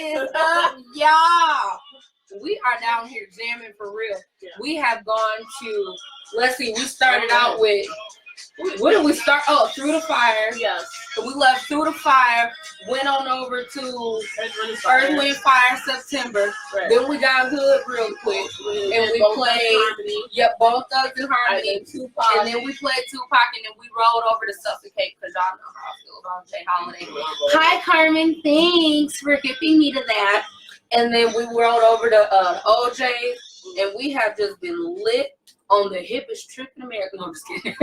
is up, y'all? We are down here jamming for real. Yeah. We have gone to, let's see, we started out with, what did we start? Oh, Through the Fire. Yes. So we left Through the Fire, went on over to Earth, Wind, Fire, September. Right. Then we got Hood real quick. And we played, Bone Thugs and Harmony. And then we played Tupac, and then we rolled over to Suffocate, because y'all know how I feel about J. Holiday. Hi, Carmen. Thanks for hipping me to that. And then we rolled over to OJ, and we have just been lit on the hippest trip in America. No, I'm just kidding.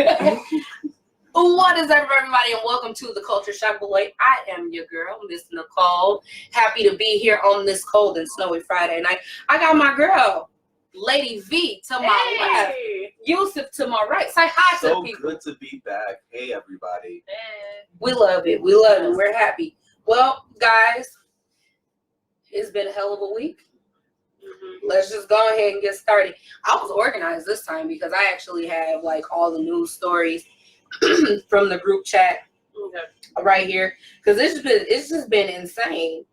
What is up, everybody, and welcome to the Culture Shock Beloit. I am your girl, Miss Nicole. Happy to be here on this cold and snowy Friday night. I got my girl, Lady V, to my left. Yusuf to my right. Say hi to people. So good to be back. Hey, everybody. We love it. We love it. We're happy. Well, guys, it's been a hell of a week. Let's just go ahead and get started. I was organized this time because I actually have like all the news stories from the group chat right here, because it's just been insane.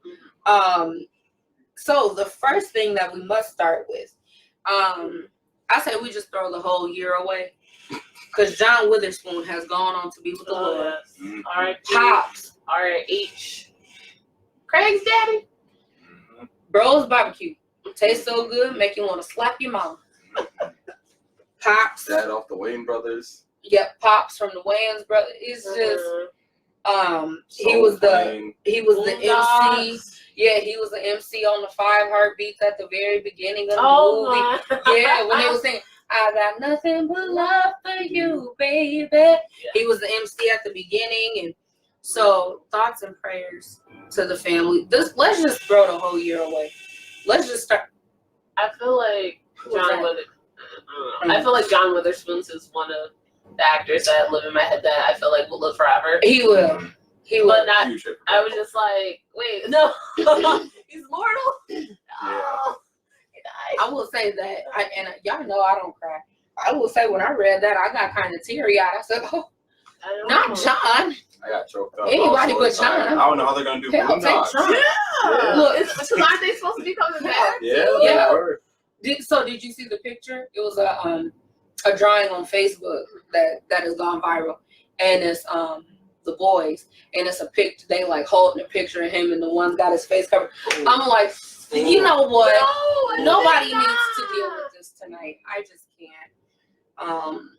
So the first thing that we must start with, I say we just throw the whole year away, because John Witherspoon has gone on to be with the Lord. Yes. All right, Pops, R.H. Craig's daddy, Bros Barbecue. Tastes so good, make you want to slap your mom. Pops. Dad off the Wayne brothers. Yep, Pops from the Wayans brothers. It's just, he was the MC. Yeah, he was the MC on the 5 Heartbeats at the very beginning of the movie. Yeah, when they were saying, I got nothing but love for you, baby. Yeah. He was the MC at the beginning, and so thoughts and prayers to the family. Let's just throw the whole year away. Let's just start. I feel like John Witherspoon's is one of the actors that live in my head that I feel like will live forever. He will. He will. But not. I was just like, wait, no, he's mortal. No, he died. I will say that, and y'all know I don't cry. I will say when I read that, I got kind of teary-eyed. I said, "Oh, not John." I got choked up. Anybody but John. I don't know how they're gonna do Boondocks. Yeah. Look, because aren't they supposed to be coming back? Yeah. Did you see the picture? It was a drawing on Facebook that has gone viral, and it's the boys, and it's a picture. They like holding a picture of him, and the one's got his face covered. I'm like, you know what? No, nobody needs to deal with this tonight. I just can't.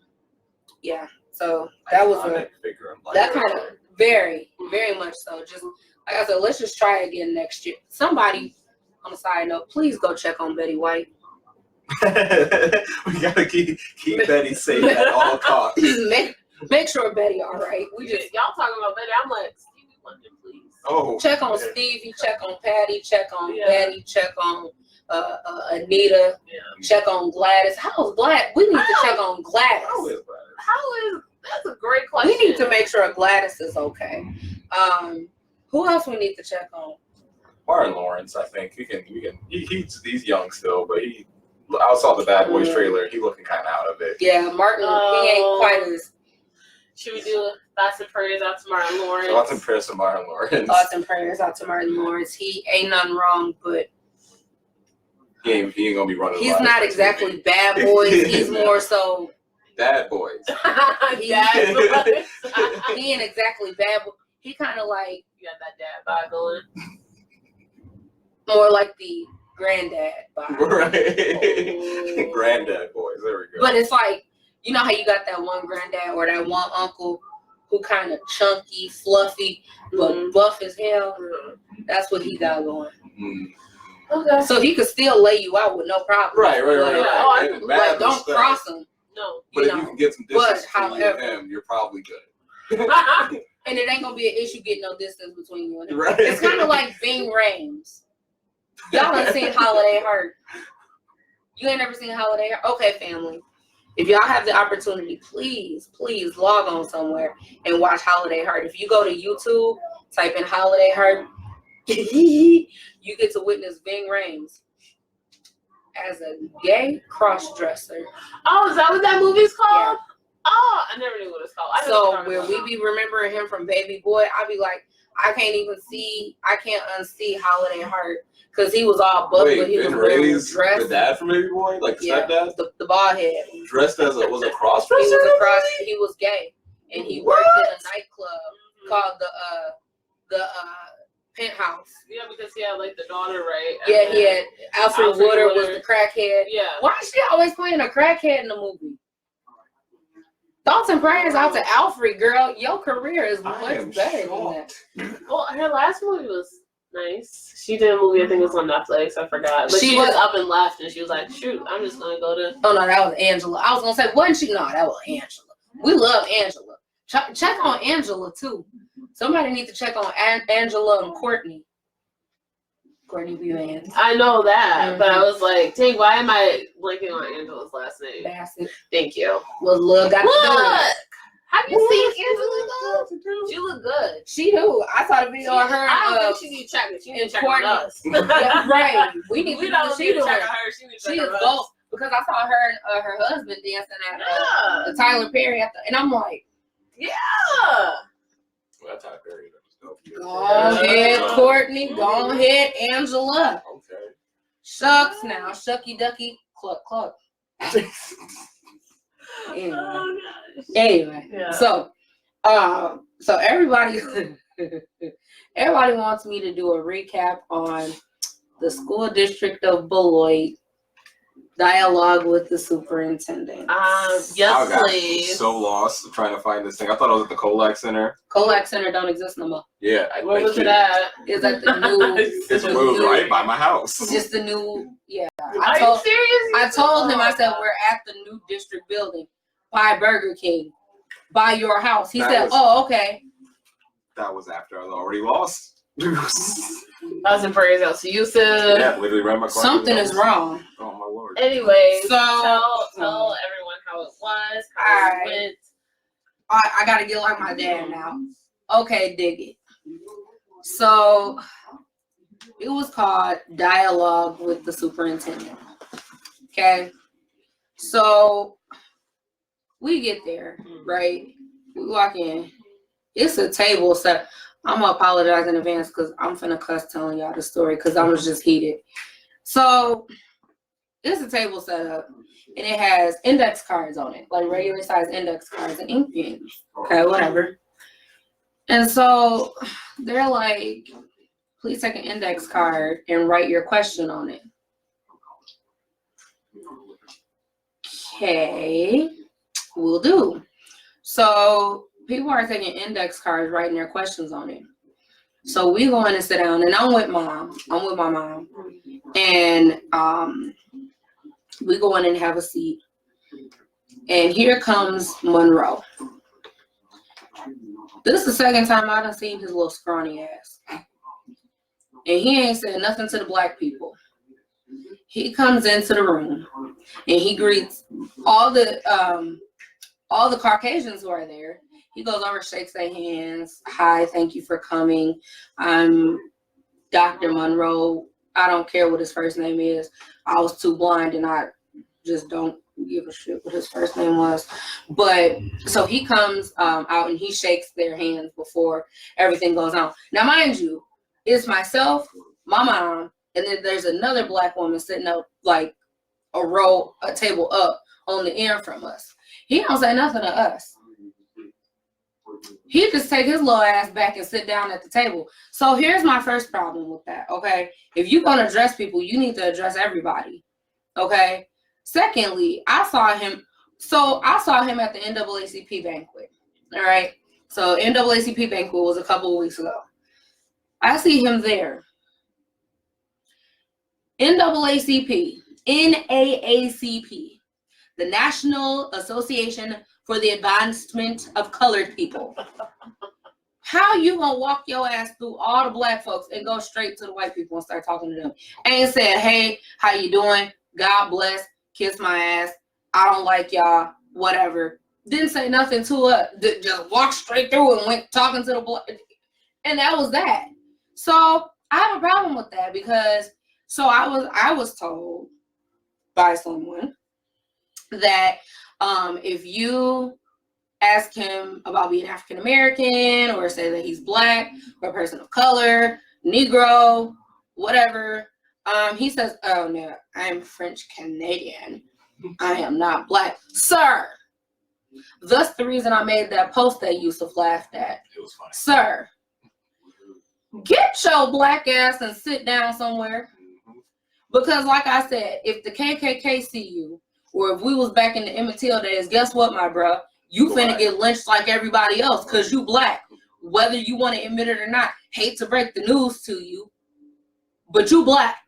Yeah. So that was that kind of very, very much so. Just like I said, let's just try again next year. Somebody, on a side note, please go check on Betty White. We gotta keep Betty safe at all costs. Make sure Betty all right. Y'all talking about Betty? I'm like, Stevie Wonder, please. Oh, check on Stevie, check on Patty, check on Betty, check on Anita, check on Gladys. How's Gladys? We need to check on Gladys. How is that's a great question. We need to make sure Gladys is okay. Who else we need to check on? Martin Lawrence, I think he's young still, but I saw the Bad Boys trailer. He looking kind of out of it. Yeah, Martin, he ain't quite as. Should we do thoughts and prayers out to Martin Lawrence? Thoughts and prayers to Martin Lawrence. Thoughts and prayers out to Martin Lawrence. He ain't nothing wrong, but he ain't gonna be running. He's not exactly Bad Boys. He's more so Bad Boys. He ain't exactly Bad Boy. He kind of like you got that dad vibe going. More like the granddad vibe. Right. Granddad boys. There we go. But it's like, you know how you got that one granddad or that one uncle who kind of chunky, fluffy, but buff as hell? That's what he got going. Okay. So he could still lay you out with no problem. Right. Like, don't cross him. No. But if you can get some distance between you and him, you're probably good. And it ain't gonna be an issue getting no distance between you and him. Right. It's kind of like Ving Rhames. Y'all done seen Holiday Heart. You ain't never seen Holiday Heart? Okay, family. If y'all have the opportunity, please log on somewhere and watch Holiday Heart. If you go to YouTube, type in Holiday Heart, you get to witness Ving Rhames as a gay cross-dresser. Oh, is that what that movie's called? Yeah. Oh, I never knew what it's called. So where we be remembering him from Baby Boy, I be like, I can't unsee Holiday Heart because he was all bubbly. Wait, He was Ben Ray's dressed. the dad from Baby Boy, like the stepdad, the bald head, dressed as was a cross he dresser. he was gay, and he worked in a nightclub called the Penthouse. Yeah, because he had like the daughter, right? Yeah, he had Alfred Woodard was the crackhead. Yeah. Why is she always playing a crackhead in the movie? Thoughts and prayers out to Alfred, girl. Your career is much better than that. Well, her last movie was nice. She did a movie, I think it was on Netflix, I forgot. But she just up and left, and she was like, shoot, I'm just going to go to... Oh, no, that was Angela. I was going to say, wasn't she? No, that was Angela. We love Angela. Check on Angela, too. Somebody needs to check on Angela and Courtney. Courtney B. Vance. I know that, but I was like, dang, why am I blanking on Angela's last name? Bassett. Thank you. Was Lil got Look! Have you seen Angela though? She look good. She do. I saw the video of her. I don't think she needs checking. She needs checking on us. Yeah, right. We need We to don't she need to check doing. on her. She needs to She check is on gold us. because I saw her and her husband dancing at the Tyler Perry and I'm like, Yeah. Well, that's Tyler Perry. go ahead, Courtney. Go ahead, Angela. Okay. Shucks now, shucky ducky, cluck cluck. Anyway, Oh, yeah. so everybody wants me to do a recap on the school district of Beloit dialogue with the superintendent. Yes, I got please. so lost trying to find this thing. I thought I was at the Colac Center. Colac Center don't exist no more. Yeah, Where was it at? It's at the new. It's moved right by my house. Just the new. Yeah. Are you serious? I told him. I said we're at the new district building by Burger King, by your house. He said, "Oh, okay." That was after I was already lost. Thoughts and prayers out to you, sis. Yeah, literally right my car. Something is wrong. Oh my lord. Anyway, So tell everyone how it was, how it went. I gotta get like my dad now. Okay, dig it. So it was called Dialogue with the Superintendent. Okay. So we get there, right? We walk in. It's a table set. I'm gonna apologize in advance because I'm finna cuss telling y'all the story because I was just heated. So it's a table set up and it has index cards on it, like regular size index cards and ink pens. Okay, whatever. And so they're like, please take an index card and write your question on it. Okay, will do. So people are taking index cards, writing their questions on it. So we go in and sit down, and I'm with mom. I'm with my mom, and we go in and have a seat. And here comes Monroe. This is the second time I done seen his little scrawny ass, and he ain't said nothing to the black people. He comes into the room, and he greets all the Caucasians who are there. He goes over, shakes their hands. Hi, thank you for coming. I'm Dr. Monroe. I don't care what his first name is. I was too blind and I just don't give a shit what his first name was. But so he comes out and he shakes their hands before everything goes on. Now, mind you, it's myself, my mom, and then there's another black woman sitting up like a table up on the end from us. He don't say nothing to us. He just take his little ass back and sit down at the table. So here's my first problem with that, okay? If you're going to address people, you need to address everybody, okay? Secondly, I saw him at the NAACP banquet, all right? So NAACP banquet was a couple of weeks ago. I see him there. NAACP, the National Association for the Advancement of Colored People. How you gonna walk your ass through all the black folks and go straight to the white people and start talking to them? Ain't said, hey, how you doing? God bless, kiss my ass. I don't like y'all, whatever. Didn't say nothing to us. Just walked straight through and went talking to the black. And that was that. So I have a problem with that because I was told by someone that if you ask him about being African American, or say that he's black, or a person of color, Negro, whatever, he says, "Oh no, I'm French Canadian. I am not black, sir." Thus the reason I made that post that Yusuf laughed at. It was funny. Sir, get your black ass and sit down somewhere. Because like I said, if the KKK see you, or if we was back in the Emmett Till days, guess what, my bro? You finna get lynched like everybody else because you black. Whether you want to admit it or not. Hate to break the news to you, but you black.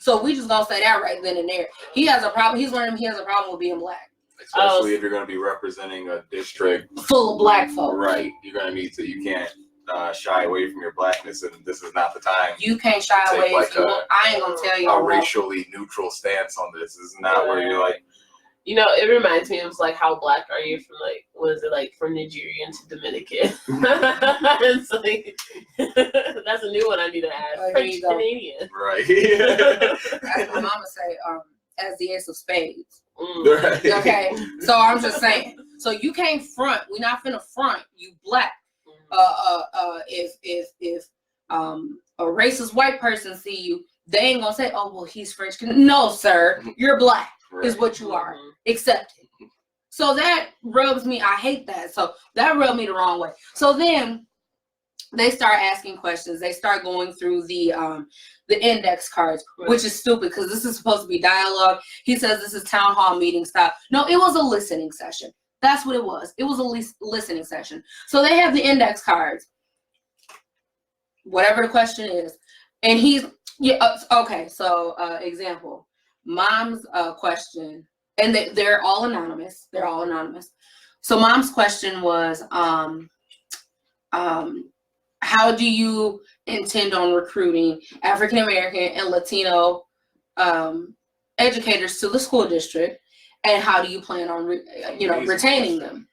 So we just gonna say that right then and there. He has a problem. He's learning he has a problem with being black. Especially if you're going to be representing a district full of black folks. Right. You're going to need to, you can't shy away from your blackness, and this is not the time. You can't shy away. Like I ain't going to tell you. A racially neutral stance on this. This is not where you're like. You know, it reminds me of like, how black are you from like, what is it like, from Nigerian to Dominican? It's like, that's a new one I need to add. French Canadian. Right. As my mama say, as the ace of spades. Right. Okay, so I'm just saying. So you can't front. We're not finna front. You black. If a racist white person see you, they ain't gonna say, "Oh, well, he's French." No, sir, you're black. Right. Is what you are. Accept it. So that rubs me. I hate that. So that rubbed me the wrong way. So then they start asking questions. They start going through the index cards, which is stupid because this is supposed to be dialogue. He says this is town hall meeting style. No, it was a listening session. That's what it was. It was a listening session. So they have the index cards, whatever the question is, and he's okay. So example, mom's question, and they're all anonymous. They're all anonymous. So mom's question was, how do you intend on recruiting African American and Latino educators to the school district, and how do you plan on retaining them?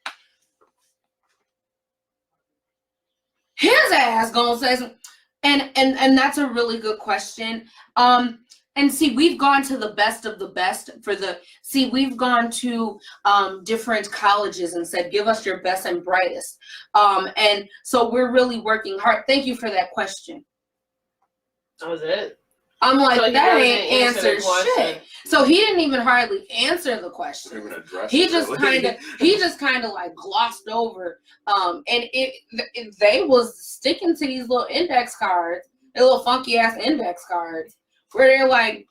His ass gonna say something, and that's a really good question. And see, we've gone to the best of the best we've gone to different colleges and said, give us your best and brightest. And so we're really working hard. Thank you for that question. That was it. I'm like, so that ain't answered shit. So he didn't even hardly answer the question. He just kind of like glossed over. And they was sticking to these little index cards, the little funky ass index cards, where they're like,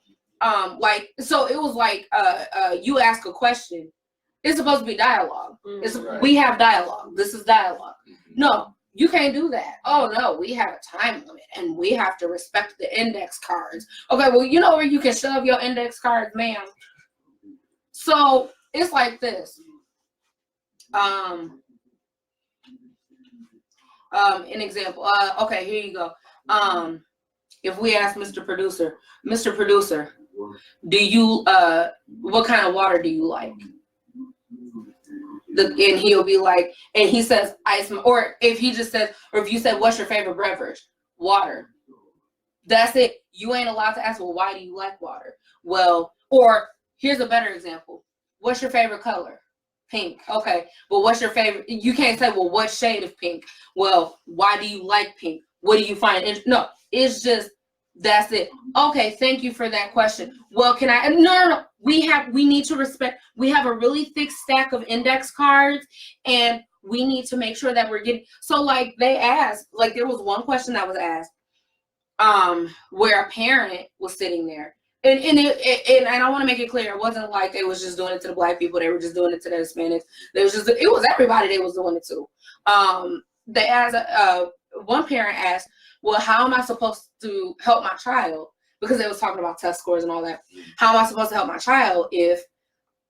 so it was like, you ask a question. It's supposed to be dialogue. Right. We have dialogue. This is dialogue. No, you can't do that. Oh no, we have a time limit and we have to respect the index cards. Okay, well, you know where you can shove your index cards, ma'am. So it's like this. An example. Okay, here you go. If we ask Mr. Producer, do you what kind of water do you like? And he'll be like, and he says ice, or if he just says, or if you said, what's your favorite beverage? Water. That's it. You ain't allowed to ask, well, why do you like water? Well, or here's a better example. What's your favorite color? Pink. Okay. Well, what's your favorite? You can't say, well, what shade of pink? Well, why do you like pink? What do you find? No, it's just, that's it. Okay, thank you for that question. Well, can I? No. We need to respect. We have a really thick stack of index cards, and we need to make sure that we're getting. So, like they asked, like there was one question that was asked, where a parent was sitting there, and I want to make it clear, it wasn't like they was just doing it to the black people. They were just doing it to the Hispanics. It was everybody they was doing it to. They asked. One parent asked, well, how am I supposed to help my child? Because they was talking about test scores and all that. How am I supposed to help my child if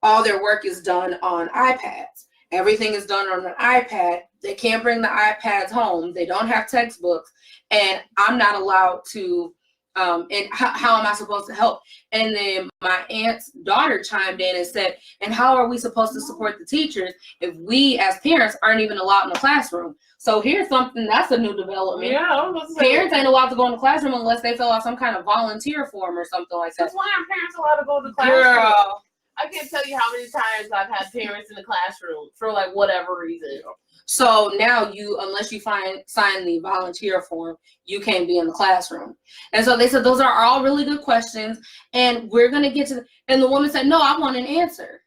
all their work is done on iPads? Everything is done on an iPad. They can't bring the iPads home. They don't have textbooks. And I'm not allowed to, and how am I supposed to help? And then my aunt's daughter chimed in and said, and how are we supposed to support the teachers if we as parents aren't even allowed in the classroom? So here's something that's a new development. Yeah, parents ain't allowed to go in the classroom unless they fill out some kind of volunteer form or something like that. Why aren't parents allowed to go to the classroom? Girl, I can't tell you how many times I've had parents in the classroom for like whatever reason. So now unless you sign the volunteer form, you can't be in the classroom. And so they said, those are all really good questions. And we're going to get to and the woman said, no, I want an answer.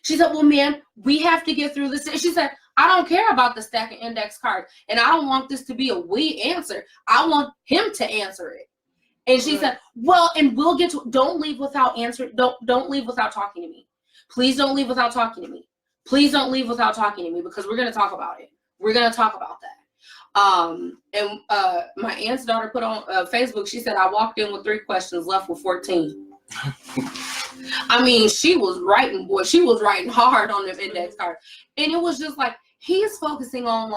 She said, well, ma'am, we have to get through this. She said, I don't care about the stack of index cards. And I don't want this to be a we answer. I want him to answer it. And she said, well, and we'll get to, don't leave without answering. Don't leave without talking to me. Please don't leave without talking to me. Please don't leave without talking to me because we're going to talk about it. We're going to talk about that. And my aunt's daughter put on Facebook, she said, I walked in with 3 questions, left with 14. I mean, she was writing hard on them index cards. And it was just like, he's focusing on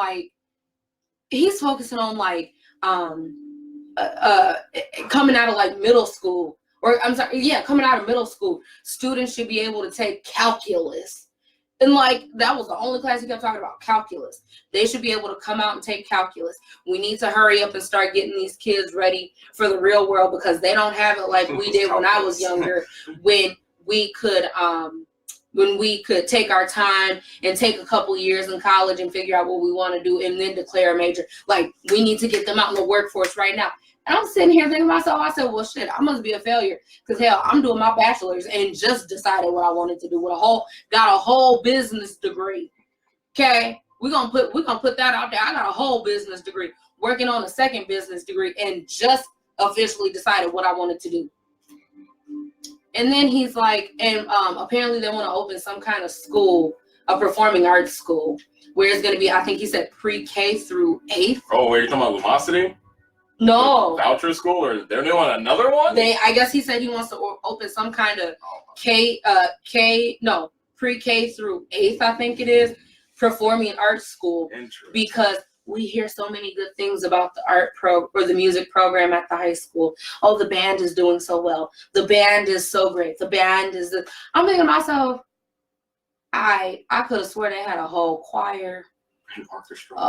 coming out of like middle school, or I'm sorry, yeah, coming out of middle school, students should be able to take calculus. And like, that was the only class he kept talking about, calculus. They should be able to come out and take calculus. We need to hurry up and start getting these kids ready for the real world because they don't have it like we did when I was younger, when we could take our time and take a couple years in college and figure out what we want to do and then declare a major. Like, we need to get them out in the workforce right now. And I'm sitting here thinking to myself, I said, well, shit, I must be a failure. Because, hell, I'm doing my bachelor's and just decided what I wanted to do with got a whole business degree. Okay? We're gonna put that out there. I got a whole business degree, working on a second business degree, and just officially decided what I wanted to do. And then he's like, and apparently they want to open some kind of school, a performing arts school, where it's going to be, I think he said pre-K through 8th. Oh, wait, you're talking about Lumosity? No. Voucher school, or they're doing another one? I guess he said he wants to open some kind of pre-K through 8th, I think it is, performing arts school, because we hear so many good things about the the music program at the high school. Oh, the band is doing so well. The band is so great. I'm thinking to myself, I could have sworn they had a whole choir,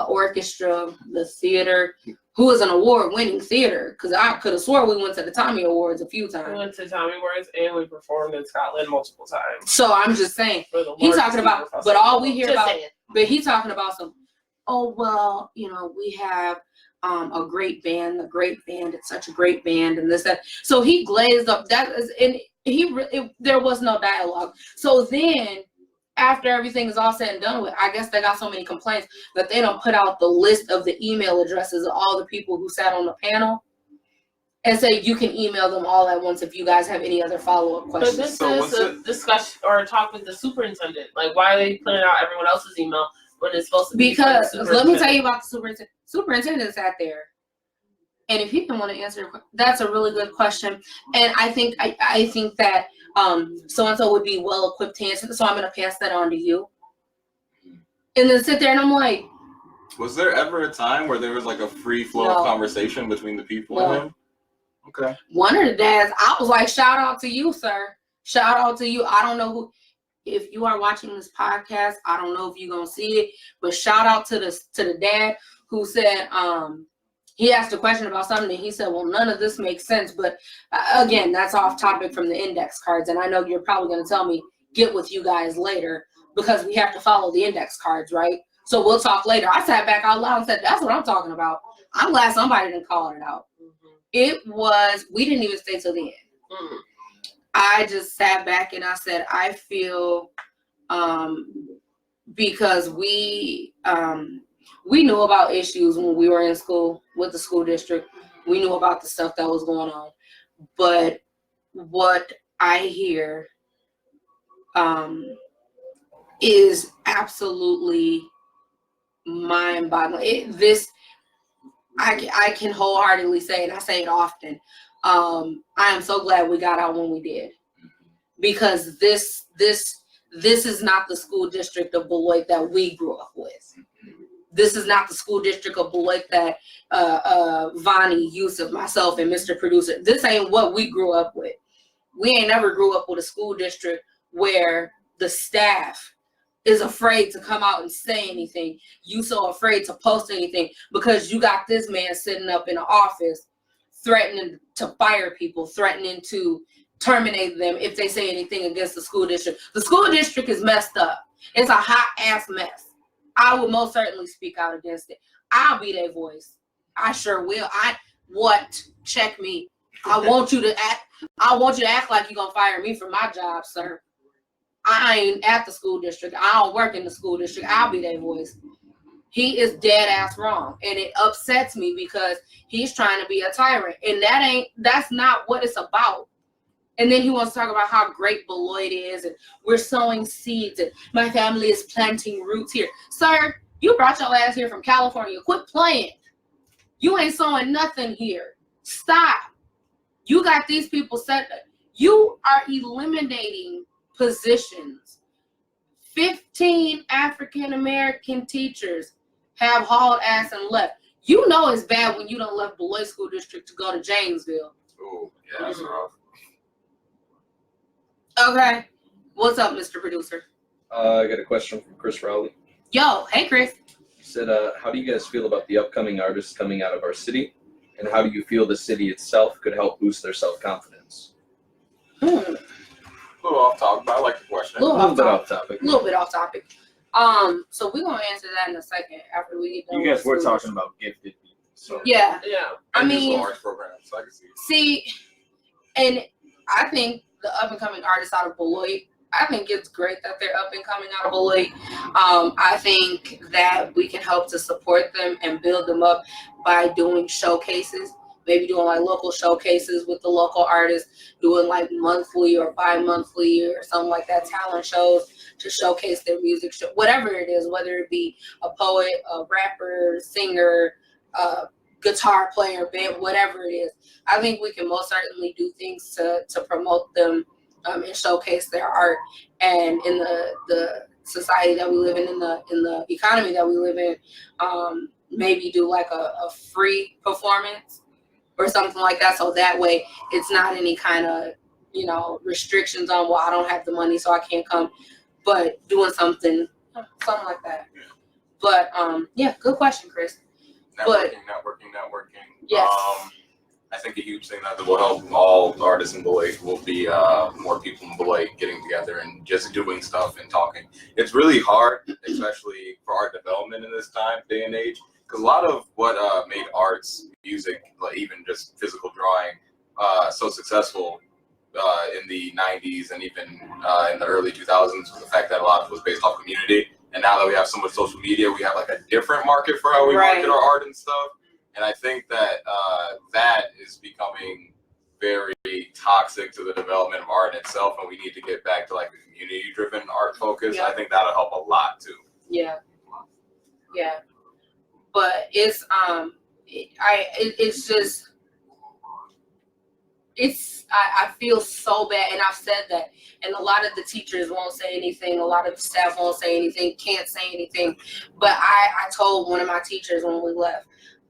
orchestra, the theater, who was an award-winning theater, because I could have sworn we went to the Tommy Awards a few times. We went to Tommy Awards and we performed in Scotland multiple times. So I'm just saying, he's talking about, but all we hear about, but he's talking about some, oh, well, we have a great band, it's such a great band, and this, that. So he glazed up, there was no dialogue. So then, after everything is all said and done with, I guess they got so many complaints that they don't put out the list of the email addresses of all the people who sat on the panel and say you can email them all at once if you guys have any other follow-up questions. But this is a discussion or a talk with the superintendent. Like, why are they putting out everyone else's email when it's supposed to be? Because let me tell you about the superintendent. Superintendent sat there, and if he didn't want to answer, that's a really good question. And I think that so-and-so would be well equipped to answer, so I'm going to pass that on to you. And then sit there and I'm like, was there ever a time where there was like a free flow of conversation between the people and him? Okay. One of the dads, I was like, shout out to you, sir. Shout out to you. I don't know if you are watching this podcast, I don't know if you're going to see it, but shout out to the dad who said, he asked a question about something and he said, well, none of this makes sense. But again, that's off topic from the index cards. And I know you're probably going to tell me, get with you guys later because we have to follow the index cards, right? So we'll talk later. I sat back out loud and said, that's what I'm talking about. I'm glad somebody didn't call it out. We didn't even stay till the end. I just sat back and I said, I feel because we knew about issues when we were in school with the school district. We knew about the stuff that was going on. But what I hear is absolutely mind-boggling. I can wholeheartedly say, and I say it often, I am so glad we got out when we did. Because this is not the school district of Beloit that we grew up with. This is not the school district of Beloit that Vonnie, Yusuf, myself, and Mr. Producer, this ain't what we grew up with. We ain't never grew up with a school district where the staff is afraid to come out and say anything. You so afraid to post anything because you got this man sitting up in an office threatening to fire people, threatening to terminate them if they say anything against the school district. The school district is messed up. It's a hot ass mess. I will most certainly speak out against it. I'll be their voice. I sure will. Check me. I want you to act like you're gonna fire me from my job, sir. I ain't at the school district. I don't work in the school district. I'll be their voice. He is dead ass wrong. And it upsets me because he's trying to be a tyrant. And that's not what it's about. And then he wants to talk about how great Beloit is and we're sowing seeds and my family is planting roots here. Sir, you brought your ass here from California. Quit playing. You ain't sowing nothing here. Stop. You got these people set. You are eliminating positions. 15 African-American teachers have hauled ass and left. You know it's bad when you don't left Beloit School District to go to Janesville. Oh, yeah, that's rough. Okay. What's up, Mr. Producer? I got a question from Chris Rowley. Yo, hey, Chris. He said, how do you guys feel about the upcoming artists coming out of our city? And how do you feel the city itself could help boost their self-confidence? A little off topic, but I like the question. A little bit off topic. A little bit off topic. So we're going to answer that in a second after we get done. You guys were talking about gifted people. So. Yeah. I And mean, large programs, so I can see it. see, and I think the up-and-coming artists out of Beloit, I think it's great that they're up-and-coming out of Beloit. I think that we can help to support them and build them up by doing showcases, maybe doing like local showcases with the local artists, doing like monthly or bi-monthly or something like that, talent shows to showcase their music, whatever it is, whether it be a poet, a rapper, singer, guitar player, band, whatever it is. I think we can most certainly do things to promote them and showcase their art. And in the society that we live in the economy that we live in, maybe do like a free performance or something like that. So that way it's not any kind of, restrictions on, well, I don't have the money, so I can't come, but doing something like that. But yeah, good question, Chris. Networking. Yes. I think a huge thing that will help all artists in Beloit will be more people in Beloit getting together and just doing stuff and talking. It's really hard, especially for art development in this day and age, because a lot of what made arts, music, like even just physical drawing, so successful in the 90s and even in the early 2000s was the fact that a lot of it was based off community. And now that we have so much social media, we have like a different market for how we market our art and stuff. And I think that that is becoming very toxic to the development of art itself, and we need to get back to like a community-driven art focus. Yeah. I think that'll help a lot too. Yeah. But it's I feel so bad, and I've said that, and a lot of the teachers won't say anything, a lot of the staff won't say anything, can't say anything. But I told one of my teachers when we left,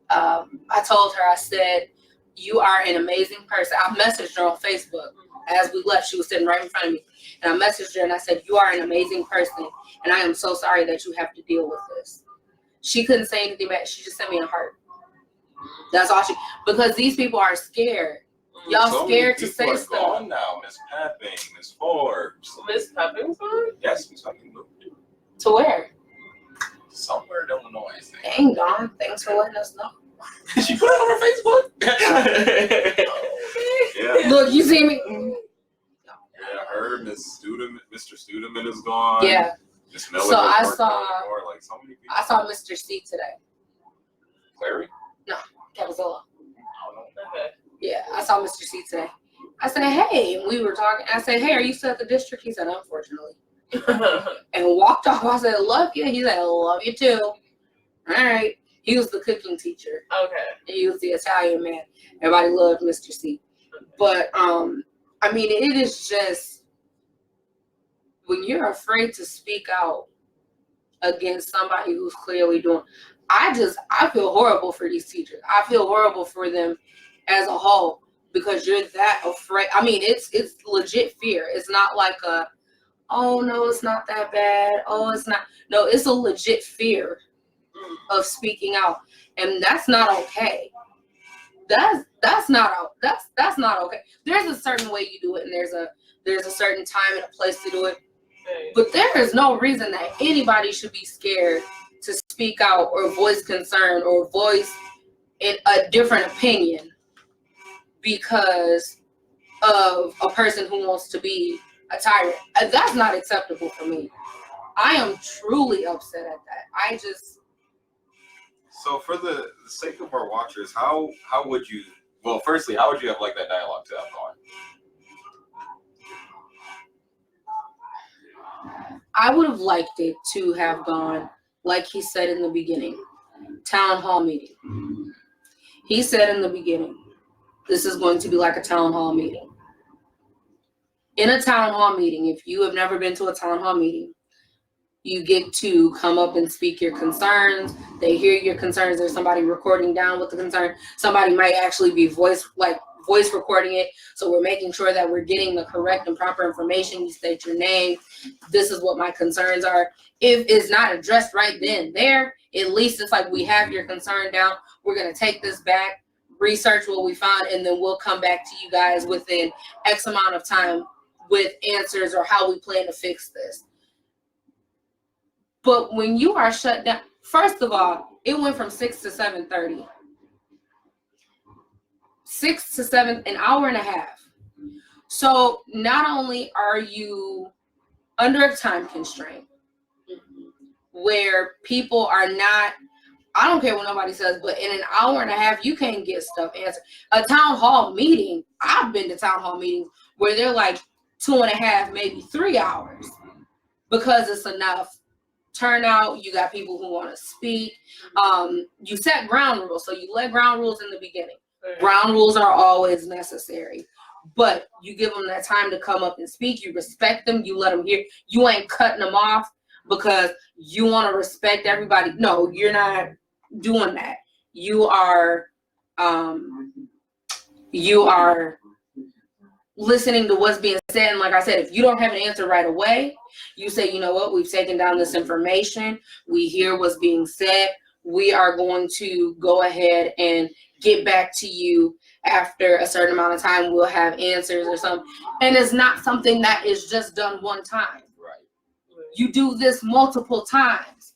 I told her, I said, you are an amazing person. I messaged her on Facebook as we left. She was sitting right in front of me. And I messaged her and I said, you are an amazing person. And I am so sorry that you have to deal with this. She couldn't say anything back. She just sent me a heart. That's all because these people are scared. Y'all so scared to say stuff. Gone now. Miss Pepping, Miss Forbes. Miss Pepping's on? Yes, Miss Pepping moved. To where? Somewhere in Illinois, I think. Dang, gone. Thanks for letting us know. She put it on her Facebook. Yeah. Look, you see me? Yeah, her, Mr. Studeman is gone. Yeah. Miss Miller. So I saw Mr. C today. Clary? No, Capizzola. Okay. Yeah, I saw Mr. C today. I said, hey, and we were talking. I said, hey, are you still at the district? He said, unfortunately. And walked off. I said, love you. He said, love you too. All right. He was the cooking teacher. Okay. And he was the Italian man. Everybody loved Mr. C. But, I mean, it is just, when you're afraid to speak out against somebody who's clearly doing, I feel horrible for these teachers. I feel horrible for them as a whole because you're that afraid. I mean, it's legit fear. It's not like oh, no, it's not that bad. Oh, it's not. No, it's a legit fear of speaking out. And that's not okay. that's not okay. There's a certain way you do it, and there's a certain time and a place to do it. But there is no reason that anybody should be scared to speak out or voice concern or voice a different opinion because of a person who wants to be a tyrant. That's not acceptable for me. I am truly upset at that. So for the sake of our watchers, how would you? Well, firstly, how would you have liked that dialogue to have gone? I would have liked it to have gone, like he said in the beginning, town hall meeting. He said in the beginning, this is going to be like a town hall meeting. In a town hall meeting, if you have never been to a town hall meeting, you get to come up and speak your concerns. They hear your concerns. There's somebody recording down with the concern. Somebody might actually be voice recording it. So we're making sure that we're getting the correct and proper information. You state your name. This is what my concerns are. If it's not addressed right then and there, at least it's like we have your concern down. We're going to take this back, research what we found, and then we'll come back to you guys within X amount of time with answers or how we plan to fix this. But when you are shut down, first of all, it went from 6 to 7:30. 6 to 7, an hour and a half. So not only are you under a time constraint where people are not, I don't care what nobody says, but in an hour and a half, you can't get stuff answered. A town hall meeting, I've been to town hall meetings where they're like 2.5, maybe 3 hours because it's enough turnout. You got people who want to speak. You set ground rules. So you let ground rules in the beginning. Ground rules are always necessary, but you give them that time to come up and speak. You respect them. You let them hear. You ain't cutting them off because you want to respect everybody. No, you're not doing that. You are listening to what's being said. And like I said, if you don't have an answer right away, you say, you know what, we've taken down this information. We hear what's being said. We are going to go ahead and get back to you after a certain amount of time. We'll have answers or something. And it's not something that is just done one time. Right. You do this multiple times.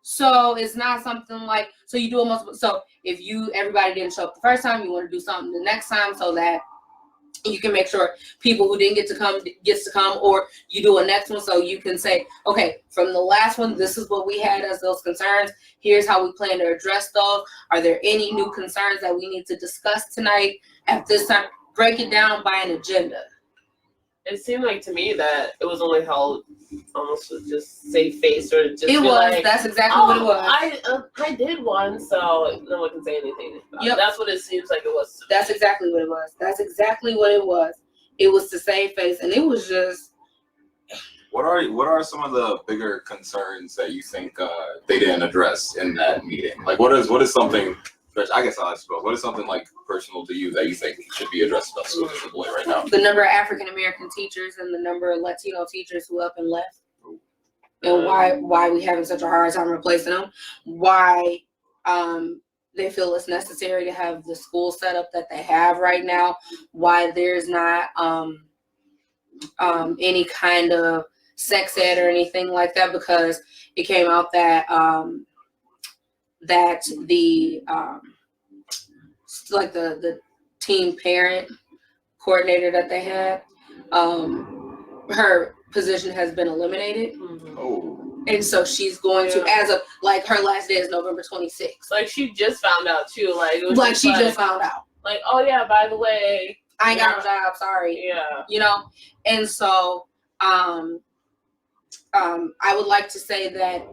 So it's not something like, so you do it multiple. So if everybody didn't show up the first time, you want to do something the next time so that you can make sure people who didn't get to come gets to come, or you do a next one so you can say, okay, from the last one, this is what we had as those concerns. Here's how we plan to address those. Are there any new concerns that we need to discuss tonight at this time? Break it down by an agenda. It seemed like to me that it was only held almost to just save face or just It was. like, That's exactly what it was. I did one, so no one can say anything. Yep. That's what it seems like it was. That's exactly what it was. That's exactly what it was. It was to save face, and it was just. What are some of the bigger concerns that you think they didn't address in that meeting? Like, what is something? I guess I'll suppose. What is something like personal to you that you think should be addressed in schools in Beloit right now? The number of African American teachers and the number of Latino teachers who up and left, and why we having such a hard time replacing them. Why they feel it's necessary to have the school setup that they have right now. Why there's not any kind of sex ed or anything like that, because it came out that that the the teen parent coordinator that they had, her position has been eliminated. Oh. And so she's going to, as of like her last day is November 26th. Like she just found out too. Like it was Like she just found out. Like, oh yeah, by the way, I ain't got no job, sorry. Yeah. You know? And so I would like to say that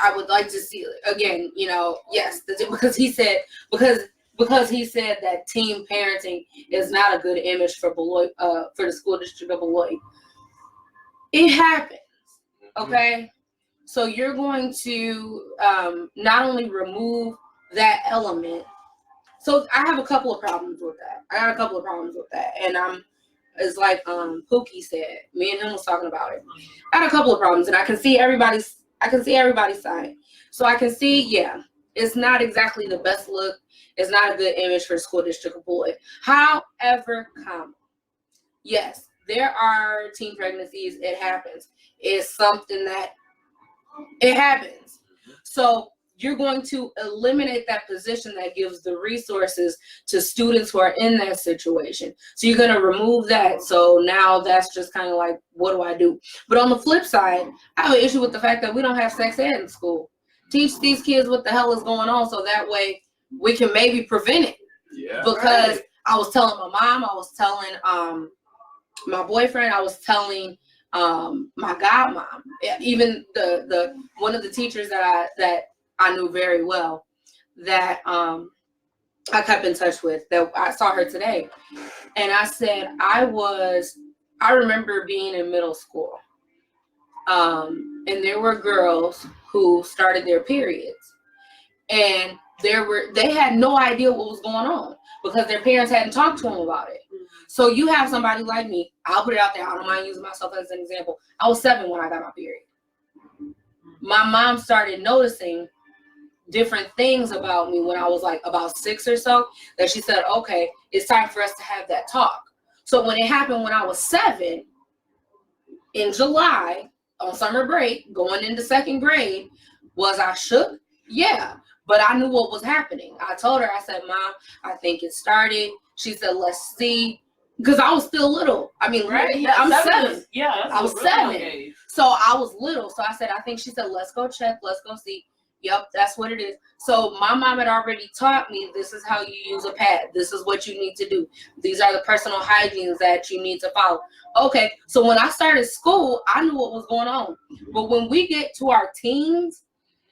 I would like to see again, you know, yes, because he said that teen parenting is not a good image for Beloit, for the school district of Beloit. It happens, okay? So you're going to not only remove that element. So I have a couple of problems with that. And it's like Pookie said, me and him was talking about it. I had a couple of problems, and I can see everybody's side. So I can see, yeah, it's not exactly the best look. It's not a good image for the school district of Beloit. However, yes, there are teen pregnancies. It happens. It's something that it happens. So you're going to eliminate that position that gives the resources to students who are in that situation. So you're going to remove that. So now that's just kind of like, what do I do? But on the flip side, I have an issue with the fact that we don't have sex ed in school. Teach these kids what the hell is going on, so that way we can maybe prevent it. Yeah. Because I was telling my mom, I was telling my boyfriend, I was telling my godmom, even the one of the teachers that I knew very well, that I kept in touch with, that I saw her today. And I said, I remember being in middle school. And there were girls who started their periods. And they had no idea what was going on because their parents hadn't talked to them about it. So you have somebody like me, I'll put it out there, I don't mind using myself as an example. I was 7 when I got my period. My mom started noticing different things about me when I was like about 6 or so, that she said, okay, it's time for us to have that talk. So when it happened when I was 7, in July, on summer break, going into 2nd grade, was I shook? Yeah, but I knew what was happening. I told her, I said, Mom, I think it started. She said, let's see. Because I was still little. I mean, Right? Yeah, I'm 7. Yeah, that's I was really 7. young age. So I was little. So I said, I think she said, let's go check. Let's go see. Yep, that's what it is. So my mom had already taught me, this is how you use a pad. This is what you need to do. These are the personal hygienes that you need to follow. Okay, so when I started school, I knew what was going on. But when we get to our teens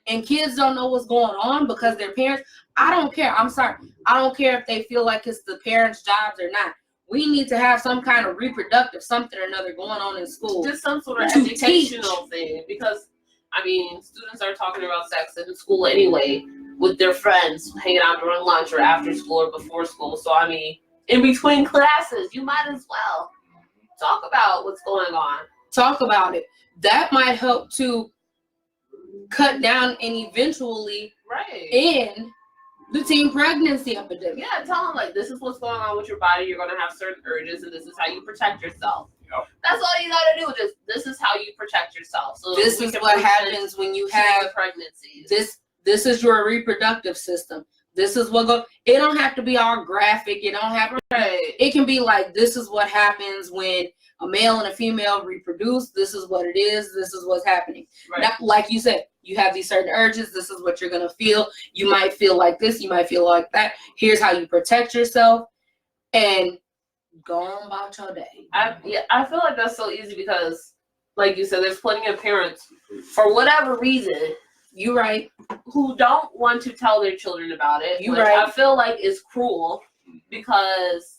and kids don't know what's going on because their parents, I don't care. I'm sorry. I don't care if they feel like it's the parents' jobs or not. We need to have some kind of reproductive something or another going on in school. Just some sort of to educational thing, because I mean, students are talking about sex in school anyway with their friends, hanging out during lunch or after school or before school. So I mean, in between classes, you might as well talk about what's going on. Talk about it. That might help to cut down and eventually end the teen pregnancy epidemic. Yeah, tell them like, this is what's going on with your body. You're gonna have certain urges, and this is how you protect yourself. Yep. That's all you gotta do. Just this is how you protect yourself. So this is what happens when you have pregnancies. This is your reproductive system. This is what go. It don't have to be all graphic. It don't have. It can be like, this is what happens when a male and a female reproduce. This is what it is. This is what's happening. Right. Not, like you said, you have these certain urges. This is what you're gonna feel. You might feel like this. You might feel like that. Here's how you protect yourself, and go on about your day. I feel like that's so easy because, like you said, there's plenty of parents, for whatever reason, You right. who don't want to tell their children about it. You which right. I feel like is cruel, because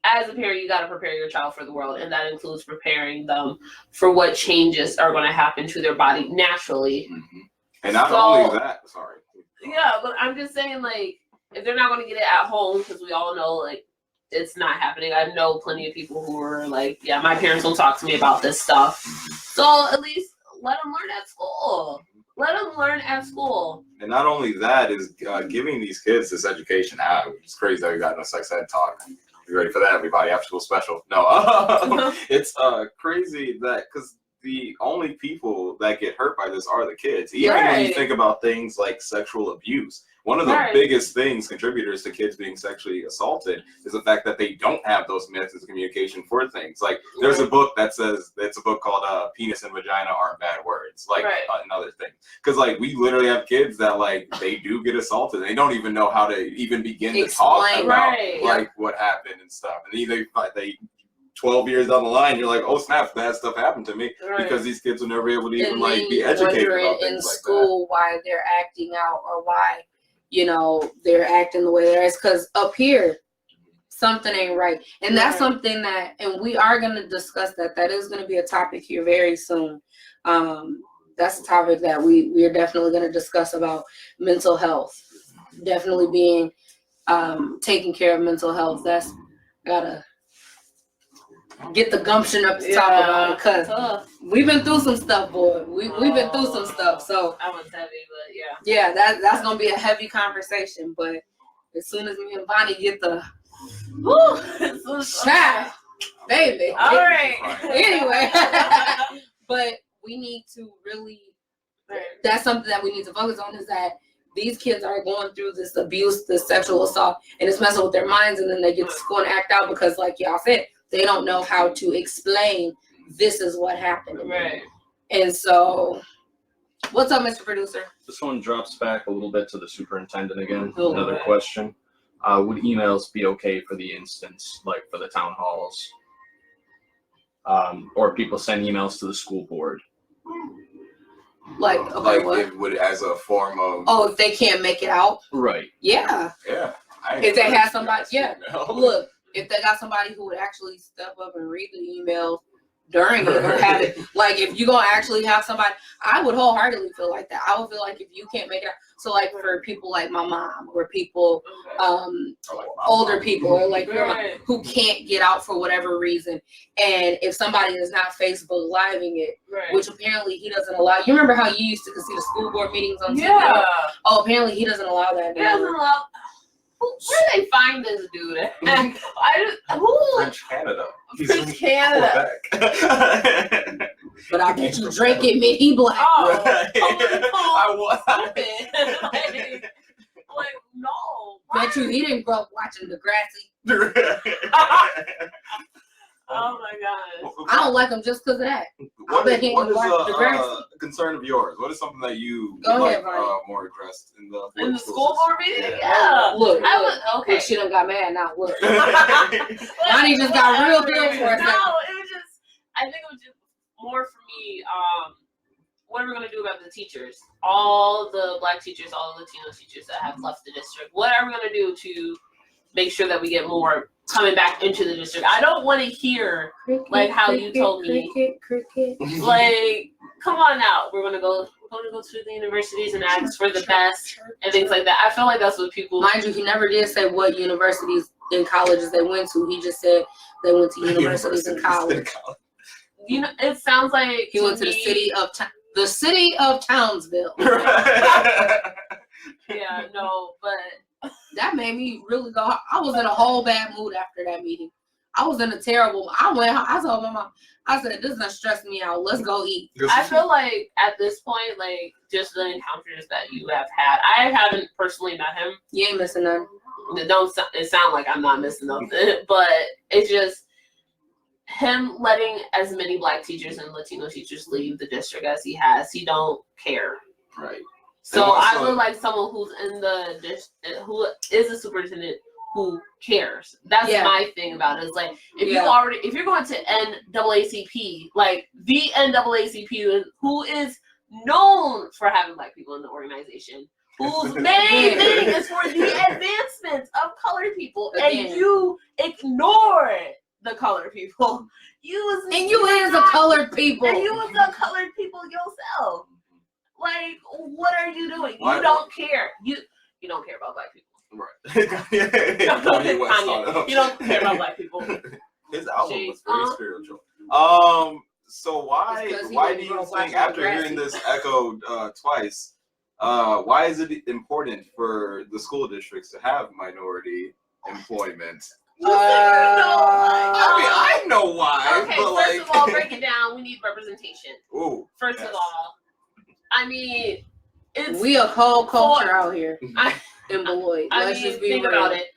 as a parent, you got to prepare your child for the world, and that includes preparing them for what changes are going to happen to their body naturally. Mm-hmm. And not only that, sorry. Yeah, but I'm just saying, like, if they're not going to get it at home, because we all know, like, it's not happening. I know plenty of people who are like, yeah, my parents don't talk to me about this stuff. So at least let them learn at school. Let them learn at school. And not only that is giving these kids this education out. It's crazy that we got no sex ed talk. You ready for that, everybody? After school special. No, it's crazy that, because the only people that get hurt by this are the kids. Even when you think about things like sexual abuse, one of the biggest things, contributors to kids being sexually assaulted, is the fact that they don't have those methods of communication for things. Like, there's a book that says, it's a book called Penis and Vagina Aren't Bad Words. Like, another thing. Because, like, we literally have kids that, like, they do get assaulted. They don't even know how to even begin to talk about, like, what happened and stuff. And either they 12 years down the line, you're like, oh snap, bad stuff happened to me, because these kids will never be able to even like be educated about things in school why they're acting out, or why, you know, they're acting the way they're. It's because up here something ain't right, and that's something that, and we are going to discuss that. That is going to be a topic here very soon. That's a topic that we are definitely going to discuss about mental health. Definitely being taking care of mental health. That's gotta get the gumption up to talk about it, because we've been through some stuff, boy. We've been through some stuff, so I was heavy, but yeah, that's gonna be a heavy conversation. But as soon as me and Bonnie get the Woo! child, baby. All right. Anyway, but we need to really, that's something that we need to focus on, is that these kids are going through this abuse, this sexual assault, and it's messing with their minds, and then they get to school and act out because, like y'all said, they don't know how to explain this is what happened. Right. And so, what's up, Mr. Producer? This one drops back a little bit to the superintendent again. Oh, Another right. question. Would emails be okay for the instance, like for the town halls? Or people send emails to the school board? Like, okay, Like what? it would as a form of Oh, if they can't make it out? Right. Yeah. yeah. If they have somebody, yeah. No. Look, if they got somebody who would actually step up and read the email during it or have it, like if you're gonna actually have somebody, I would wholeheartedly feel like that. I would feel like if you can't make it out, so like for people like my mom or people, Or like older people or like your mom, Right. who can't get out for whatever reason, and if somebody is not Facebook living it, Right. which apparently he doesn't allow. You remember how you used to see the school board meetings on TV? Yeah. Oh, apparently he doesn't allow that He doesn't anymore. allow. Where do they find this dude? Who? French Canada. French Canada. Quebec. But I bet you drink it, man. He black. Oh, I was. stupid. like, no. Bet you he didn't grow up watching Degrassi. Oh my god. I don't like him just because of that. What bet he is, what ain't is watched Degrassi. a concern of yours? What is something that you Go would ahead, like Brian. more addressed in the In the school board meeting? Yeah. Look, I was okay. look, she done got mad. Now look. Well, Bonnie just got real good for No, a second. it was just. I think it was just more for me. What are we gonna do about the teachers? All the black teachers, all the Latino teachers that have left the district. What are we gonna do to make sure that we get more coming back into the district? I don't want to hear like how you told me. Cricket. Like, come on now. We're gonna go to the universities and ask for the best and things like that. I feel like that's what people. Mind you, he never did say what universities and colleges they went to. He just said they went to universities and college. You know, it sounds like He went to the city of Townsville. Yeah, no, but That made me really go. I was in a whole bad mood after that meeting. I was in a terrible. I told my mom. I said, "This is not stressing me out. Let's go eat." I feel like at this point, like just the encounters that you have had, I haven't personally met him. You ain't missing none. It sound like I'm not missing nothing, but it's just him letting as many black teachers and Latino teachers leave the district as he has. He don't care. Right. So And I also- would like someone who's in the district, who is a superintendent who cares. That's Yeah. my thing about it. Is like if Yeah. if you're going to NAACP, like the NAACP, who is known for having black people in the organization, whose main thing is for the advancement of colored people, Again. and you ignore the colored people. You As a colored people. and you as a colored people yourself. Like, what are you doing? Why- You don't care. You don't care about black people. Right. Kanye West Kanye, on you don't care about black people. His album Shades. was very spiritual. So why It's 'cause he do didn't you grow up think watching after Degrassi. hearing this echoed twice, why is it important for the school districts to have minority employment? You think you know why? I know why. Okay, but first like, of all, break it down. We need representation. Ooh, First yes. of all, I mean, it's We a cold culture out here I, in Beloit. I Let's mean, just be think real. about it.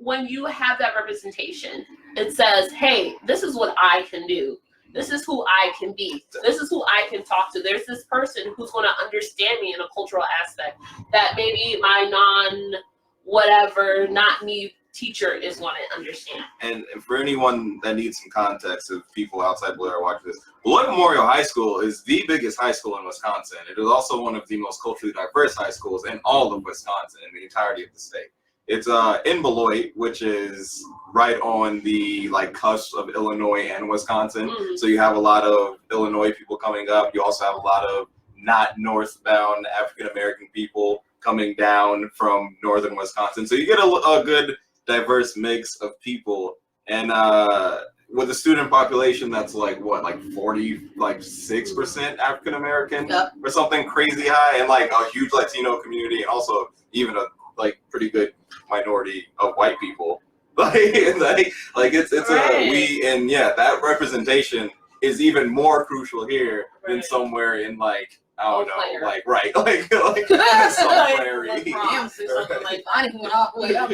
When you have that representation, it says, "Hey, this is what I can do. This is who I can be. This is who I can talk to. There's this person who's going to understand me in a cultural aspect that maybe my not me teacher is going to understand." And for anyone that needs some context, of people outside Beloit are watching this, Beloit Memorial High School is the biggest high school in Wisconsin. It is also one of the most culturally diverse high schools in all of Wisconsin, in the entirety of the state. It's in Beloit, which is right on the cusp of Illinois and Wisconsin. Mhm. So you have a lot of Illinois people coming up. You also have a lot of not northbound African American people coming down from northern Wisconsin. So you get a good diverse mix of people. And with a student population that's 46% African American Yep. or something crazy high, and a huge Latino community, and also even a like pretty good minority of white people. Like it's that representation is even more crucial here than somewhere in like I don't know, like somewhere. Damn, something like I didn't went all the way up.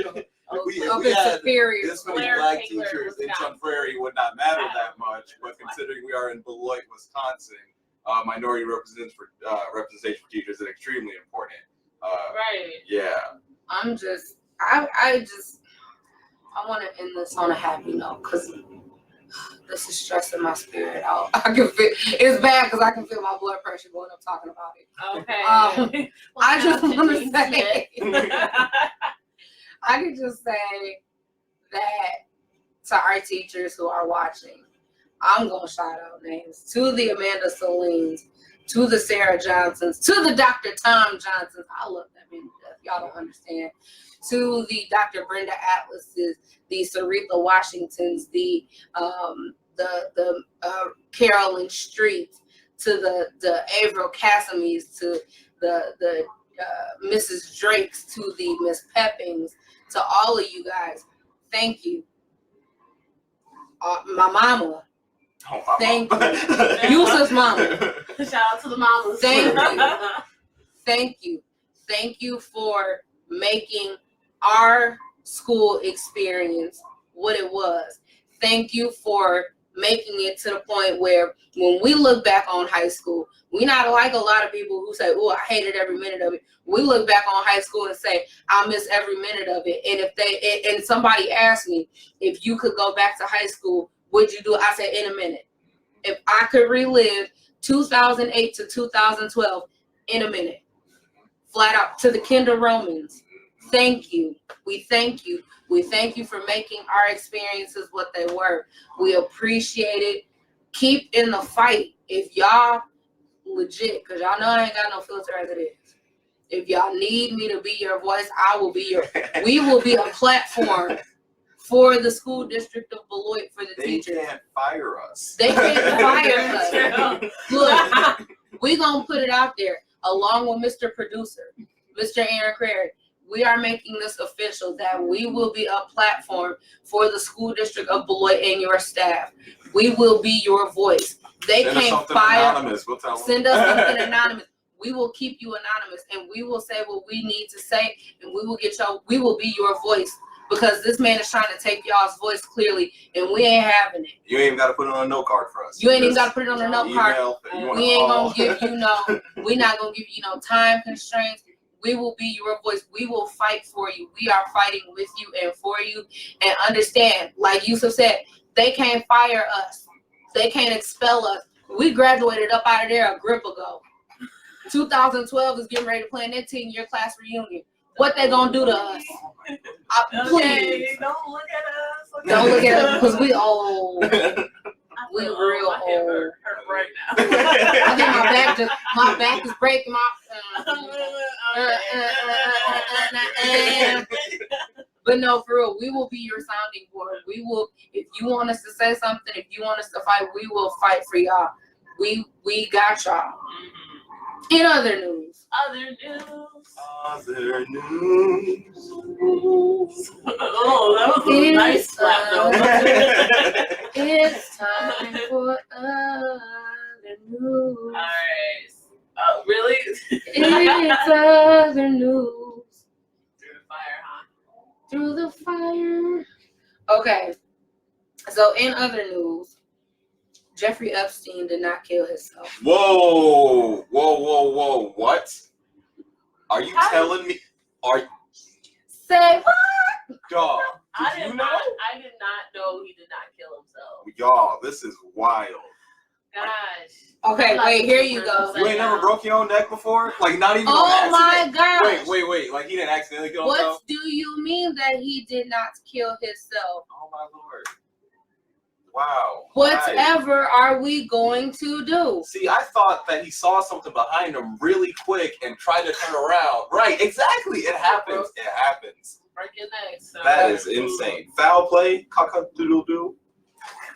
We Up had in Superior. this many black teachers in Sun Prairie would not matter that much, but considering we are in Beloit, Wisconsin, minority representation for teachers is extremely important. Yeah. I want to end this on a happy note because this is stressing my spirit out. I can feel it's bad because I can feel my blood pressure going up talking about it. Okay. I just want to say, I can just say that to our teachers who are watching, I'm going to shout out names to the Amanda Salines, to the Sarah Johnsons, to the Dr. Tom Johnsons. I love that man to death. Y'all don't understand. To the Dr. Brenda Atlases, the Saritha Washingtons, the Carolyn Street, to the Averill Casimies, to the Mrs. Drakes, to the Miss Peppings, to all of you guys. Thank you. My mama. Oh, thank you. Yusuf's mama. Shout out to the mamas. Thank you. Thank you. Thank you for making our school experience what it was. Thank you for making it to the point where when we look back on high school, we not like a lot of people who say, oh, I hated every minute of it. We look back on high school and say, I miss every minute of it. And if somebody asked me if you could go back to high school, would you do it? I said, in a minute. If I could relive 2008 to 2012 in a minute, flat out, to the Kinder Romans, thank you. We thank you. We thank you for making our experiences what they were. We appreciate it. Keep in the fight. If y'all legit, because y'all know I ain't got no filter as it is. If y'all need me to be your voice, I will be we will be a platform for the school district of Beloit for the teachers. They can't fire us. They can't fire us. Look, we're going to put it out there along with Mr. Producer, Mr. Aaron Crary. We are making this official that we will be a platform for the school district of Beloit and your staff. We will be your voice. They can't fire. We'll tell them. Send us something anonymous. We will keep you anonymous, and we will say what we need to say, and we will be your voice, because this man is trying to take y'all's voice clearly, and we ain't having it. You ain't even got to put it on a note card for us. You ain't even got to put it on a note card. We ain't gonna give you we're not gonna give you no time constraints. We will be your voice. We will fight for you. We are fighting with you and for you. And understand, like Yusuf said, they can't fire us. They can't expel us. We graduated up out of there a grip ago. 2012 is getting ready to plan their 10-year class reunion. What they gonna do to us? Please. Don't look at us. Don't look at us because we old. We real my head old. hurt right now. I think my back is breaking. But no, for real, we will be your sounding board. We will, if you want us to say something, if you want us to fight, we will fight for y'all. We got y'all. In other news. Other news. Oh, that was a nice slap though. It's time for other news. Alright. Oh, really? It's other news. Through the fire, huh? Through the fire. Okay. So in other news, Jeffrey Epstein did not kill himself. Whoa. What? Are you telling me? Say what? Y'all, I did did you not know? he did not kill himself. Y'all, this is wild. Gosh. Okay, wait, here you go. You ain't never broke your own neck before? Like, not even Oh on my accident? gosh. Wait. Like, he didn't accidentally kill himself? What do you mean that he did not kill himself? Oh my lord. Wow. Whatever are we going to do? See, I thought that he saw something behind him really quick and tried to turn around. Right, exactly. It happens. It happens. Break your neck. So. That is insane. Foul play. Cock-a-doodle-doo.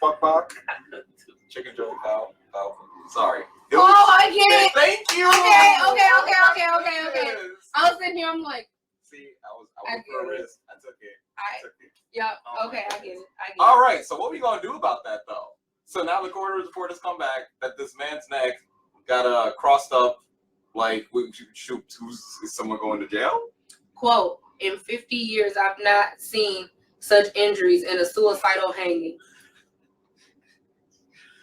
Fuck. Chicken joke. Foul. Sorry. I get it. Thank you. Okay. I was sitting here, I'm like, See, I was I for a get it. risk. I took it. Yeah. Oh, Okay, my I get it. All right. So what we gonna do about that though? So now the coroner's report has come back that this man's neck got crossed up. Like, shoot, is someone going to jail? Quote, in 50 years, I've not seen such injuries in a suicidal hanging.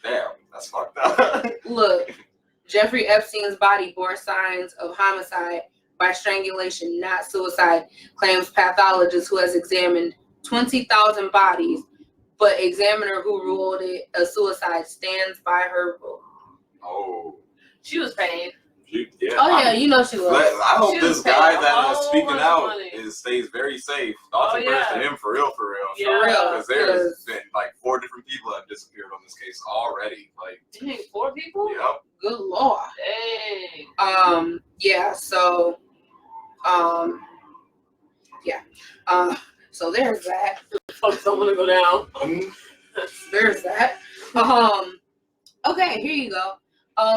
Damn, that's fucked up. Look, Jeffrey Epstein's body bore signs of homicide by strangulation, not suicide, claims pathologist who has examined 20,000 bodies, but examiner who ruled it a suicide stands by her rule. Oh. She was paid. Yeah. Oh, yeah, you know she was. I hope She this was guy paying a that is whole speaking bunch of out money. stays very safe. Thoughts and prayers to him for real. Yeah. For real. Because there's been like 4 different people that have disappeared on this case already. Like, Dang, 4 people? yep. Good Lord. Dang. Yeah, so, yeah. So there's that. Fuck, someone to go down. There's that. Okay, here you go.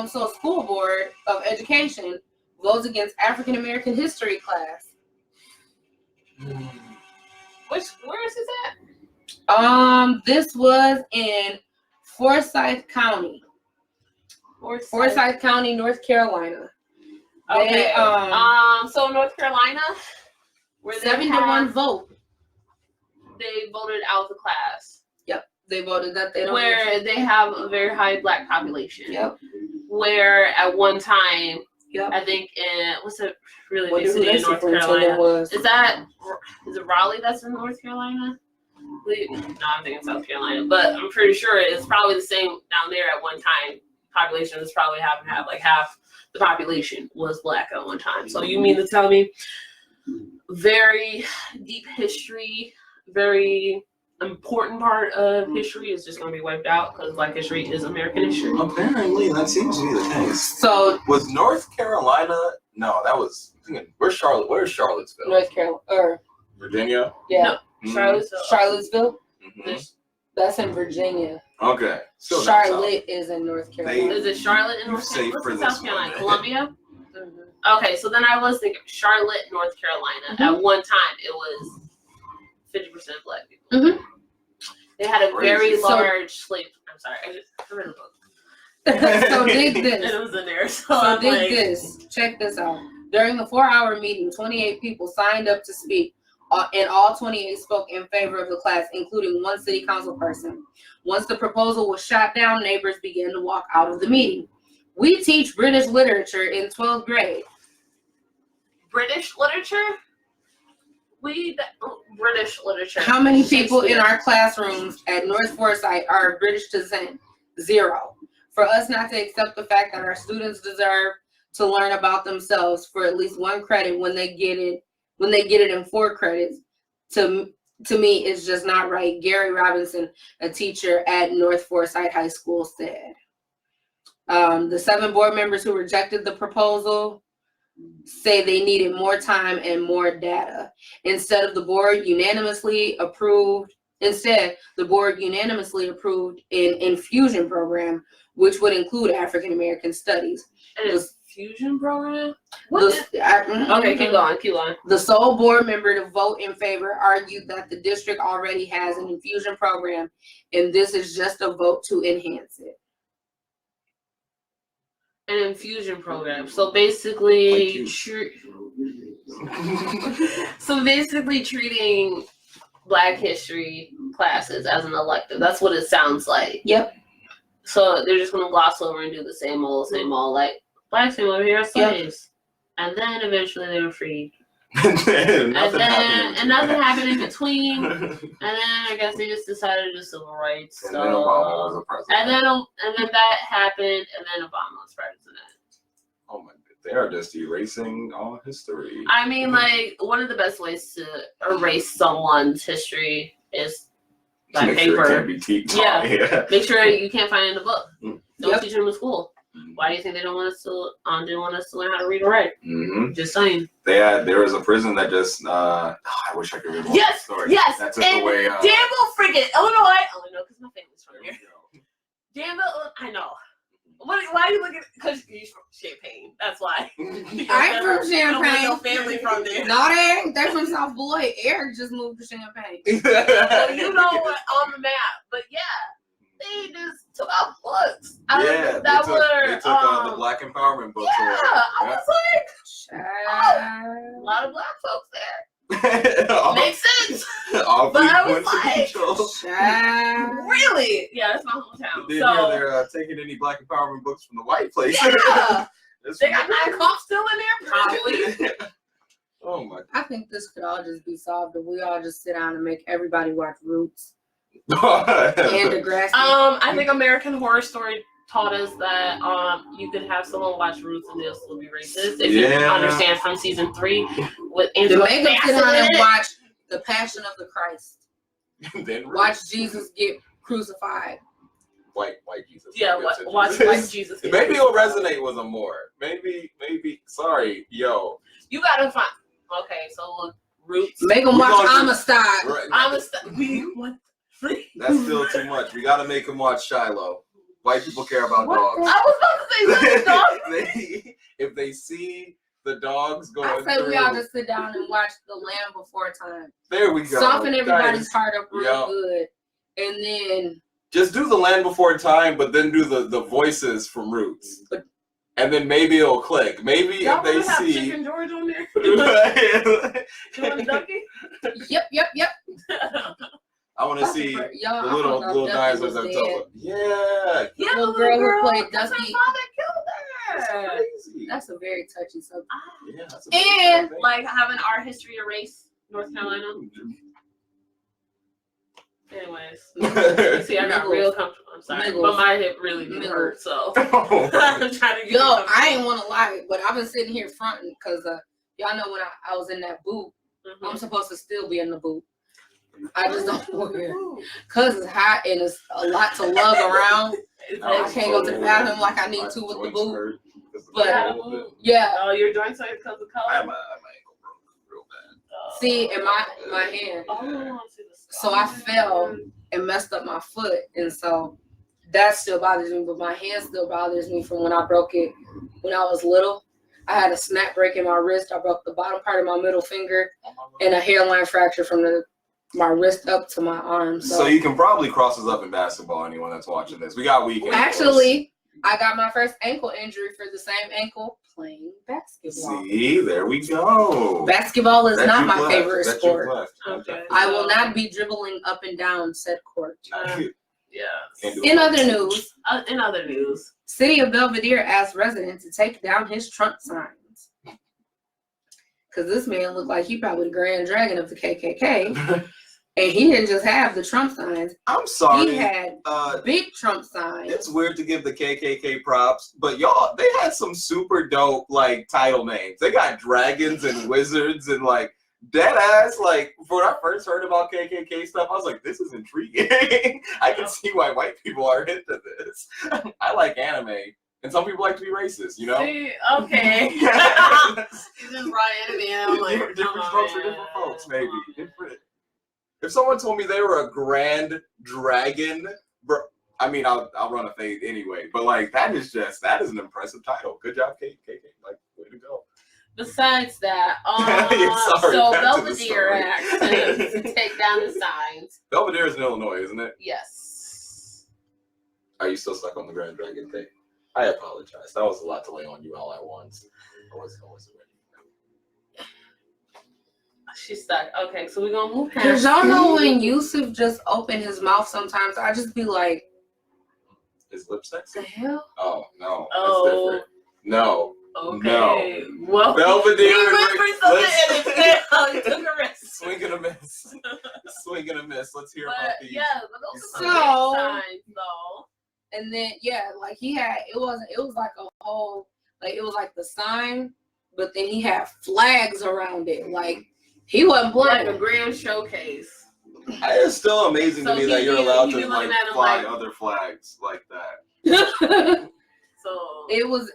So a school board of education votes against African American history class. Where is this at? This was in Forsyth County, North Carolina. Okay. They, So North Carolina, where 7-1 vote. they voted out the class. Yep, they voted that they don't. Where they have a very high black population. Yep. Where at one time, Yep. I think in what's a really What big city in North Carolina? was? Is it Raleigh that's in North Carolina? No, I'm thinking South Carolina, but I'm pretty sure it's probably the same down there at one time. Population was probably have like half the population was black at one time. So you mean to tell me very deep history, very important part of history is just going to be wiped out because Black history is American history? Apparently, that seems to be the case. So Was North Carolina? No, that was. Where's Charlotte? Where's Charlottesville? North Carolina, or Virginia. yeah, No. Charlottesville. Charlottesville. Mhm. That's in Virginia. Okay. Still down south. Charlotte is in North Carolina. Is it Charlotte in North Safe Carolina? for What's in this South Carolina? one. Columbia? Mhm. Okay, so then I was thinking Charlotte, North Carolina. At one time, it was 50% black people. Mhm. They had a very Crazy. large slave. I'm sorry, I read a book. So dig And this. it was in there. So So I'm dig like, this. Check this out. During the 4-hour meeting, 28 people signed up to speak, and all 28 spoke in favor of the class, including one city council person. Once the proposal was shot down, neighbors began to walk out of the meeting. We teach British literature in 12th grade. British literature? British literature. How many people in Shakespeare. our classrooms at North Forsyth are of British descent? 0. For us not to accept the fact that our students deserve to learn about themselves for at least 1 credit when they get it in 4 credits, to me is just not right. Gary Robinson, a teacher at North Forsyth High School, said. The 7 board members who rejected the proposal say they needed more time and more data. Instead, the board unanimously approved an infusion program, which would include African American studies. An infusion program? Okay, keep going. The sole board member to vote in favor argued that the district already has an infusion program, and this is just a vote to enhance it. An infusion program. So basically, treating Black history classes as an elective. That's what it sounds like. Yep. So they're just gonna gloss over and do the same old, like Blacks came over here as slaves, and then eventually they were freed. Nothing and nothing happened in between. And then I guess they just decided to do civil rights. And then Obama was a president. And then that happened, and then Obama was president. Oh my! They are just erasing all history. I mean, like, one of the best ways to erase someone's history is by Make paper. sure it can't be taught. Yeah. Make sure you can't find it in the book. Don't Yep. teach them in school. Why do you think they didn't want us to learn how to read and write? Mm-hmm. Just saying. There was a prison that just. I wish I could read the story. Yes. That took And away. Danville, freaking Illinois. I only know because my family's from here. Danville, I know. Why are you looking? Because you're from Champaign. That's why. I'm from You don't have no Champaign. family from there. No, they ain't. they from South Beloit. Eric just moved to Champaign. Well, you know what, on the map. But yeah, they just took out books. Yeah, That they were took the Black Empowerment books yeah, away. I was like, Child. a lot of black folks there. all, Makes sense. all But I was coincidental. Child. Really? Yeah, that's my hometown. Didn't So hear they're taking any Black Empowerment books from the white place. yeah, That's they got 9 cops still in there, probably. Oh my I think this could all just be solved if we all just sit down and make everybody watch Roots and god. Degrassi. I think American Horror Story taught us that you could have someone watch Roots and they'll still be racist if you Yeah. understand from season 3 with To Angela make them sit Bassett down in and it. watch The Passion of the Christ. Then Watch Jesus get crucified. white Jesus. Yeah, Yes, watch like Jesus. get Maybe it'll crucified. resonate with them more. Maybe. Sorry, yo. You gotta find. Okay, so look, Roots. Make them We watch gonna do- Amistad. Right, I'm a we what? that's still too much. We gotta make them watch Shiloh. White people care about What dogs. I was about to say something, dog. If they see the dogs going I say through, we all just sit down and watch The Land Before Time. there we go. Soften everybody's Guys, heart up real yeah. good. And then just do The Land Before Time, but then do the voices from Roots. But- And then maybe it'll click. Maybe Y'all if they wanna have see. Chicken George on there? Doing Ducky? yep. I want to see the Y'all, I little don't know if Ducky dinosaurs was that dead. tell. Yeah, Yeah, Little girl who played that's her Ducky. father killed that's her. crazy. That's a very touchy subject. Yeah, that's a And, big Like having our history erased North Carolina. Anyways, thing. see, I got Niggles. real comfortable. I'm sorry, Niggles. but my hip really do Niggles. hurt. So Oh my I'm trying to get. Yo, you comfortable. I ain't want to lie, but I've been sitting here fronting because y'all know when I was in that boot, Mhm. I'm supposed to still be in the boot. I just don't wear it because it's hot and it's a lot to lug around. I can't go to the bathroom like I need to with the boot. But- Yeah. Oh, your joints hurt because of I have color. my ankle broke real bad. See, in my hand. Oh, I see the So I fell and messed up my foot, and so that still bothers me. But my hand still bothers me from when I broke it when I was little. I had a snap break in my wrist. I broke the bottom part of my middle finger and a hairline fracture from my wrist up to my arm. So you can probably cross us up in basketball. Anyone that's watching this, we got weekends. Actually, I got my first ankle injury for the same ankle playing basketball. See, there we go. Basketball is That not you my left. favorite That you sport. left. Okay. I will not be dribbling up and down said court. Yeah. Can't do In it. other news, In other news, City of Belvedere asked residents to take down his Trump signs. Because this man looked like he probably the grand dragon of the KKK. And he didn't just have the Trump signs. I'm sorry. He had big Trump signs. It's weird to give the KKK props, but y'all, they had some super dope like title names. They got dragons and wizards and like dead ass. Like when I first heard about KKK stuff, I was like, this is intriguing. I can see why white people are into this. I like anime, and some people like to be racist. You know. see, okay. You just brought anime in. I'm like, different come on, strokes for man. different folks, maybe. Different. If someone told me they were a grand dragon, bro, I mean, I'll run a fade anyway. But like, that is an impressive title. Good job, KK. Like, way to go. Besides that, Sorry, so back to the Belvedere story. Act to take down the signs. Belvedere is in Illinois, isn't it? Yes. Are you still stuck on the grand dragon thing? I apologize. That was a lot to lay on you all at once. I wasn't ready. She's stuck. Okay, so we're gonna move Because past. y'all know when Yusuf just opened his mouth sometimes, I just be like, Is lip sex? the hell? Oh, no. Oh. That's different. No. Okay. Well, Belvedere. he went for something and it failed. He took a risk. Swing and a miss. Swing and a miss. Let's hear But about these. yeah, but those are some So- great signs, though. And then, yeah, like it was like a whole, like it was like the sign, but then he had flags around it. Like he wasn't Like playing. a grand showcase. It's still amazing So to me he that you're be- allowed he be to looking like at 'em fly like- other flags like that. So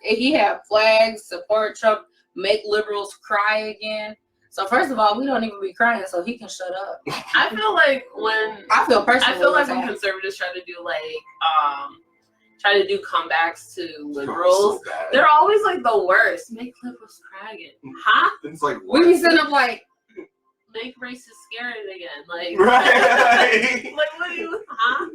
He had flags, support Trump, make liberals cry again. So first of all, we don't even be crying, so he can shut up. I feel like when I feel personally. I feel like when when conservatives try to do comebacks to liberals, So bad. they're always like the worst. Make liberals cry again. Huh? It's like we be sitting up like, make races scary again. Like, Right. like what do you, huh?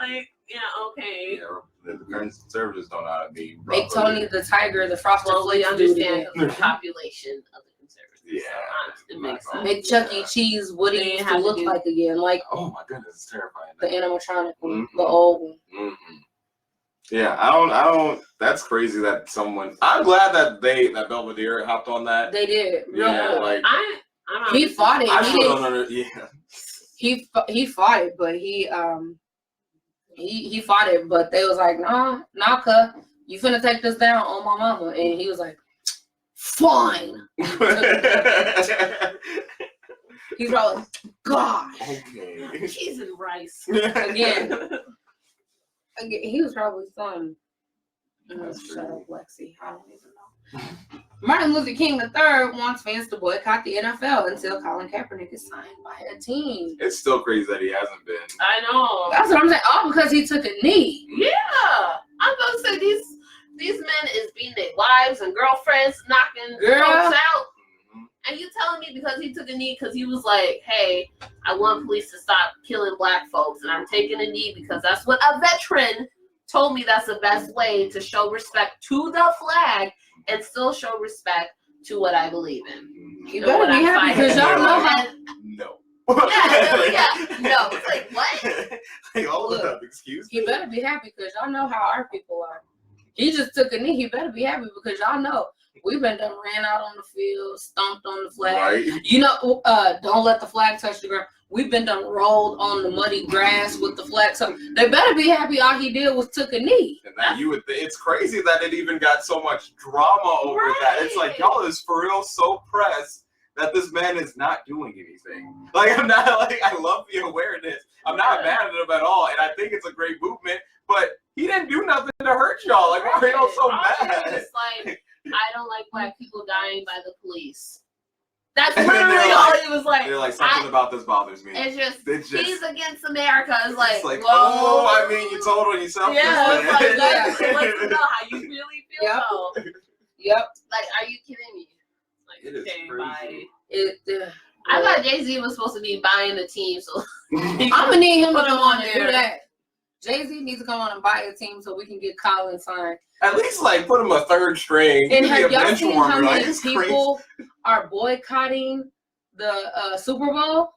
Like, yeah, okay. Yeah, the conservatives don't know how to be. Make Tony the Tiger, the Frosted Well, we Flakes understand dude. the population of the conservatives. Yeah, So, it makes sense. Make Chuck E. Cheese what They he used have to to look do- like again, like Oh my goodness, it's terrifying. the animatronic one, Mhm. the old one. Mm-hmm. Yeah, I don't. That's crazy that someone. I'm glad that Belvedere hopped on that. They did. Real Yeah, quick. like I'm not He fought it. I He still didn't. don't under. Yeah. He fought it, but he fought it, but they was like, nah, cuh, you finna take this down on my mama, and he was like, fine. He's probably, God. Okay. cheese and rice. Again, he was probably son. That's Shut crazy. up, Lexi. I don't even know. Martin Luther King III wants fans to boycott the NFL until Colin Kaepernick is signed by a team. It's still crazy that he hasn't been. I know. That's what I'm saying. All because he took a knee. Yeah, I'm about to say these men is beating their wives and girlfriends, knocking Girl. folks out, Mhm. and you telling me because he took a knee because he was like, "Hey, I want police to stop killing black folks, and I'm taking a knee because that's what a veteran told me. That's the best way to show respect to the flag and still show respect to what I believe in." Mhm. You And better what be I'm happy fighting because y'all for. know how. And- No. No. It's like, what? Like, hold Look, up, excuse He me. better be happy because y'all know how our people are. He just took a knee. He better be happy because y'all know we've been done ran out on the field, stomped on the flag. Right. You know, don't let the flag touch the ground. We've been done rolled on the muddy grass with the flag. So they better be happy all he did was took a knee. And that you would. It's crazy that it even got so much drama over that. It's like y'all is for real so pressed that this man is not doing anything. Like I'm not like I love the awareness. I'm not mad at him at all, and I think it's a great movement. But he didn't do nothing to hurt y'all. Like why are y'all so All he was mad? just like, I don't like black people dying by the police. That's And then they're literally like- all he was like. They're like something about this bothers me. It's It's just- he's against America. It's like, It's like, whoa. oh, I mean, you told on yourself. Yeah, it's like, just let's then. know how you really feel Yep. though. Yep. Like, are you kidding me? Like, It is okay, crazy. It. I thought Jay-Z was supposed to be buying the team, so I'm gonna need him to Put him come on on and do there. that. Jay-Z needs to come on and buy a team so we can get Colin signed. At least like put him a third string. And Give me have a y'all bench seen warmer. how Like many it's crazy. people are boycotting the Super Bowl?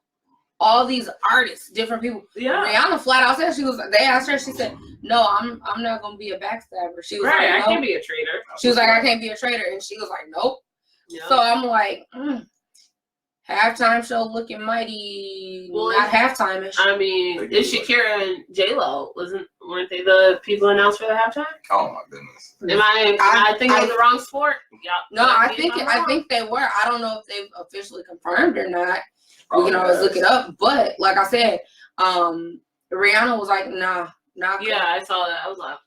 All these artists, different people. yeah. Rihanna flat out said they asked her, she said, "No, I'm not gonna be a backstabber." She was Right, I like, can't "No." be a traitor. She was like, "I can't be a traitor," and she was like, "Nope." Yeah. So I'm like, halftime show looking mighty, Well, not halftime-ish. I mean, They it's do it. Shakira and J-Lo. Weren't they the people announced for the halftime? Oh my goodness. Am I thinking of the wrong sport? Yeah. No, I think I'm they were. I don't know if they've officially confirmed or not. We Probably can always has. look it up. But like I said, Rihanna was like, nah. Yeah, I saw that. I was like,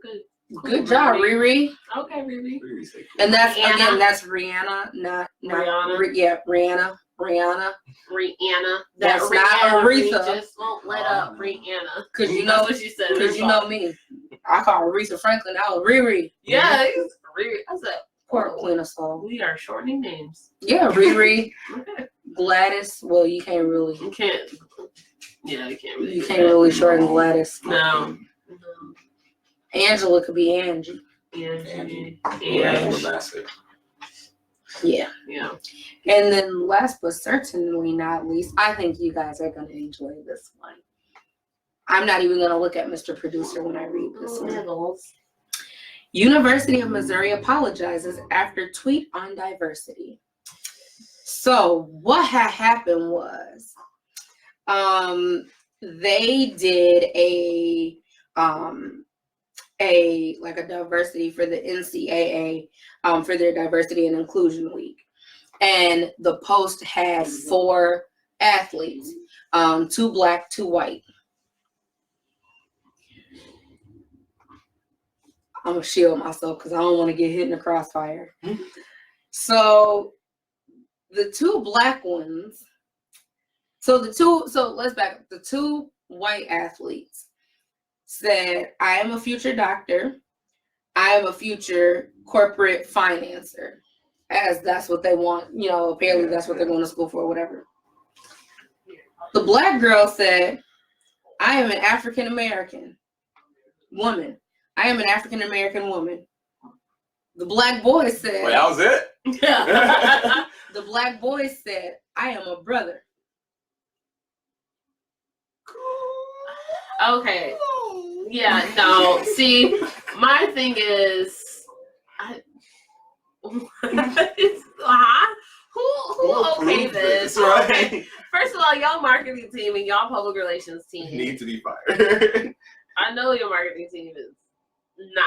good. Good job, Riri. Okay, Riri. Really say cool. And that's Rihanna. again, that's Rihanna, not Rihanna. Rihanna. Rihanna. That's not Rihanna, we Aretha. just won't let up Rihanna. Cause you That's know, what she said. cause you know me. I call her Aretha Franklin. That was Riri. Yeah, it's Riri. I said, Poor Queen of Soul. we are shortening names. Yeah, Riri, Okay. Gladys. Well, you can't really. You can't. Yeah, you can't really. You do can't that. really shorten Gladys. No. Angela could be Angie. Yeah. Angie. Yeah. Angela Bassett. Yeah. Yeah. And then last but certainly not least, I think you guys are going to enjoy this one. I'm not even going to look at Mr. Producer when I read this one. Niggles. University of Missouri apologizes after tweet on diversity. So what had happened was they did a diversity for the NCAA for their diversity and inclusion week, and the post had 4 athletes, 2 black, 2 white. I'm gonna shield myself because I don't want to get hit in the crossfire. So the 2 black ones, so let's back up. The 2 white athletes said, "I am a future doctor. I am a future corporate financer," as that's what they want. You know, apparently that's what they're going to school for, or whatever. The black girl said, I am an African American woman. I am an African American woman. The black boy said, Wait, that was it? the black boy said, I am a brother. Okay. Yeah, no. See, my thing is, who okay this? Right. Okay. First of all, y'all marketing team and y'all public relations team Need to be fired. I know your marketing team is not.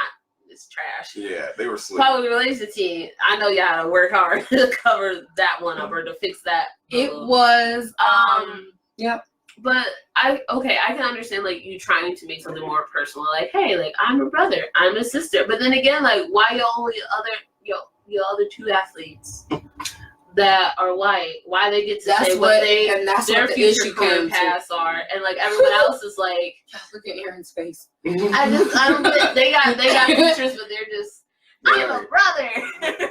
It's trash. Yeah, they were slick. Public relations team, I know y'all had to work hard to cover that one up or to fix that. It was, yep. But I can understand like you trying to make something more personal, like, hey, like I'm a brother, I'm a sister. But then again, like, why your other two athletes that are white, why they get to say what they and that's their what the future issue career came to. paths are, and like everyone else is like, Look at Aaron's face. I don't think they got futures, but they're just I'm a brother.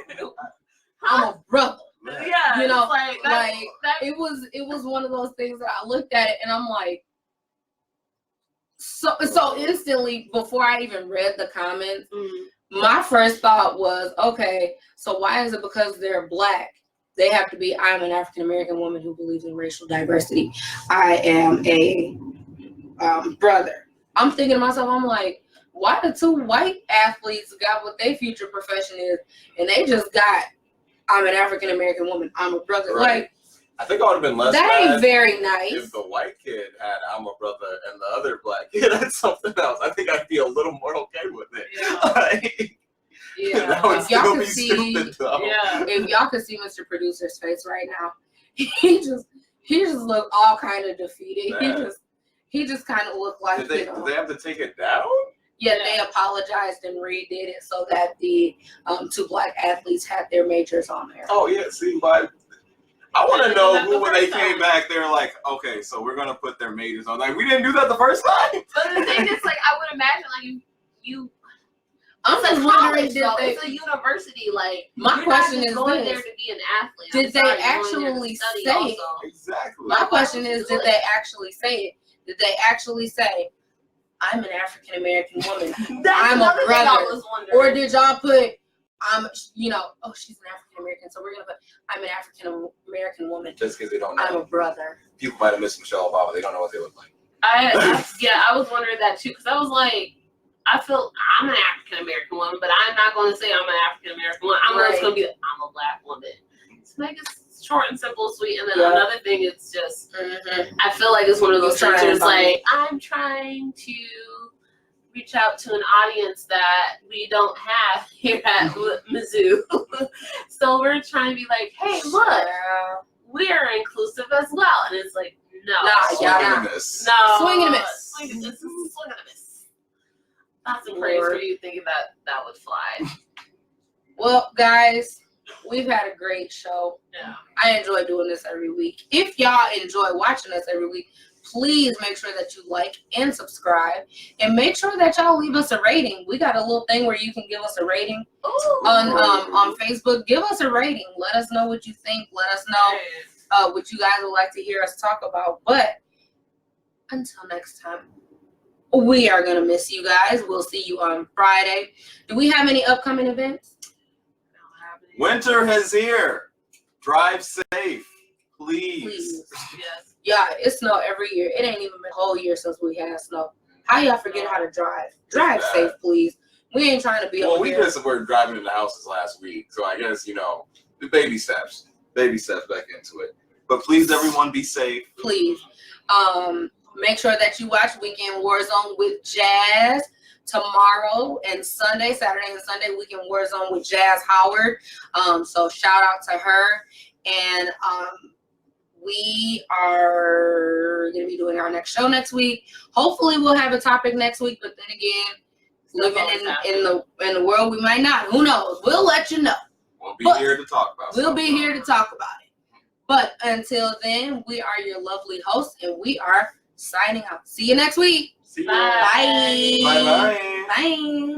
I'm a brother. Yeah, You know, it's like, that, it was one of those things that I looked at it and I'm like, so instantly before I even read the comments, my first thought was, okay, so why is it because they're black? They have to be, I'm an African American woman who believes in racial diversity. I am a brother. I'm thinking to myself, I'm like, why the two white athletes got what their future profession is, and they just got, I'm an African American woman, I'm a brother. Right. Like, I think I would have been less that mad ain't very nice. if the white kid had I'm a brother and the other black kid had something else. I think I'd be a little more okay with it. Yeah. Like, yeah. that would If y'all still could be see- stupid though. Yeah. If y'all could see Mr. Producer's face right now, he just looked all kind of defeated. Man. He just kind of looked like, Did they have to take it down? yeah, they apologized and redid it so that the two black athletes had their majors on there. Oh yeah, see, but I want to know That's who the when they first came time. back, they were like, okay, so we're gonna put their majors on. Like, we didn't do that the first time. But the thing is, like, I would imagine, like, you. I'm It's just a wondering, college, did though. they? It's a university. Like, My you're question not just is going this. there to be an athlete. Did I'm they sorry, you're going there to actually study say- also. Exactly. My Like, question why would is, you do did they actually say it? Did they actually say, I'm an African American woman, That's I'm a another thing I brother? was wondering. Or did y'all put, oh, she's an African American, so we're gonna put, I'm an African American woman, Just because they don't know. I'm a brother. People might have missed Michelle Obama. They don't know what they look like. I was wondering that too, because I was like, I feel I'm an African American woman, but I'm not going to say I'm an African American woman. I'm just going to be, I'm a black woman. Just make it short and simple, sweet. And then another thing, it's just, I feel like it's one of those things where it's like, I'm trying to reach out to an audience that we don't have here at Mizzou. So we're trying to be like, hey, look, we're inclusive as well. And it's like, no. Swing and a miss. No. Swing and a miss. Swing and a miss. Not some praise for you thinking that would fly. Well, guys, we've had a great show. Yeah. I enjoy doing this every week. If y'all enjoy watching us every week, please make sure that you like and subscribe, and make sure that y'all leave us a rating. We got a little thing where you can give us a rating on Facebook. Give us a rating. Let us know what you think. Let us know what you guys would like to hear us talk about. But until next time, we are gonna miss you guys. We'll see you on Friday. Do we have any upcoming events? Winter is here. Drive safe, please. Yes. Yeah, it snow every year. It ain't even been a whole year since we had snow. How y'all forget how to drive? Drive safe, please. We ain't trying to be Well, over we here. just were driving in the houses last week, so I guess the baby steps back into it. But please, everyone, be safe. Please. Make sure that you watch Weekend Warzone with Jazz tomorrow and Sunday, Saturday and Sunday, Weekend Warzone with Jazz Howard. So shout out to her. And we are going to be doing our next show next week. Hopefully we'll have a topic next week, but then again, living in the world, we might not. Who knows? We'll let you know. We'll be here to talk about We'll be here to talk about it. But until then, we are your lovely hosts, and we are signing out. See you next week. See you. Bye. Bye. Bye-bye. Bye.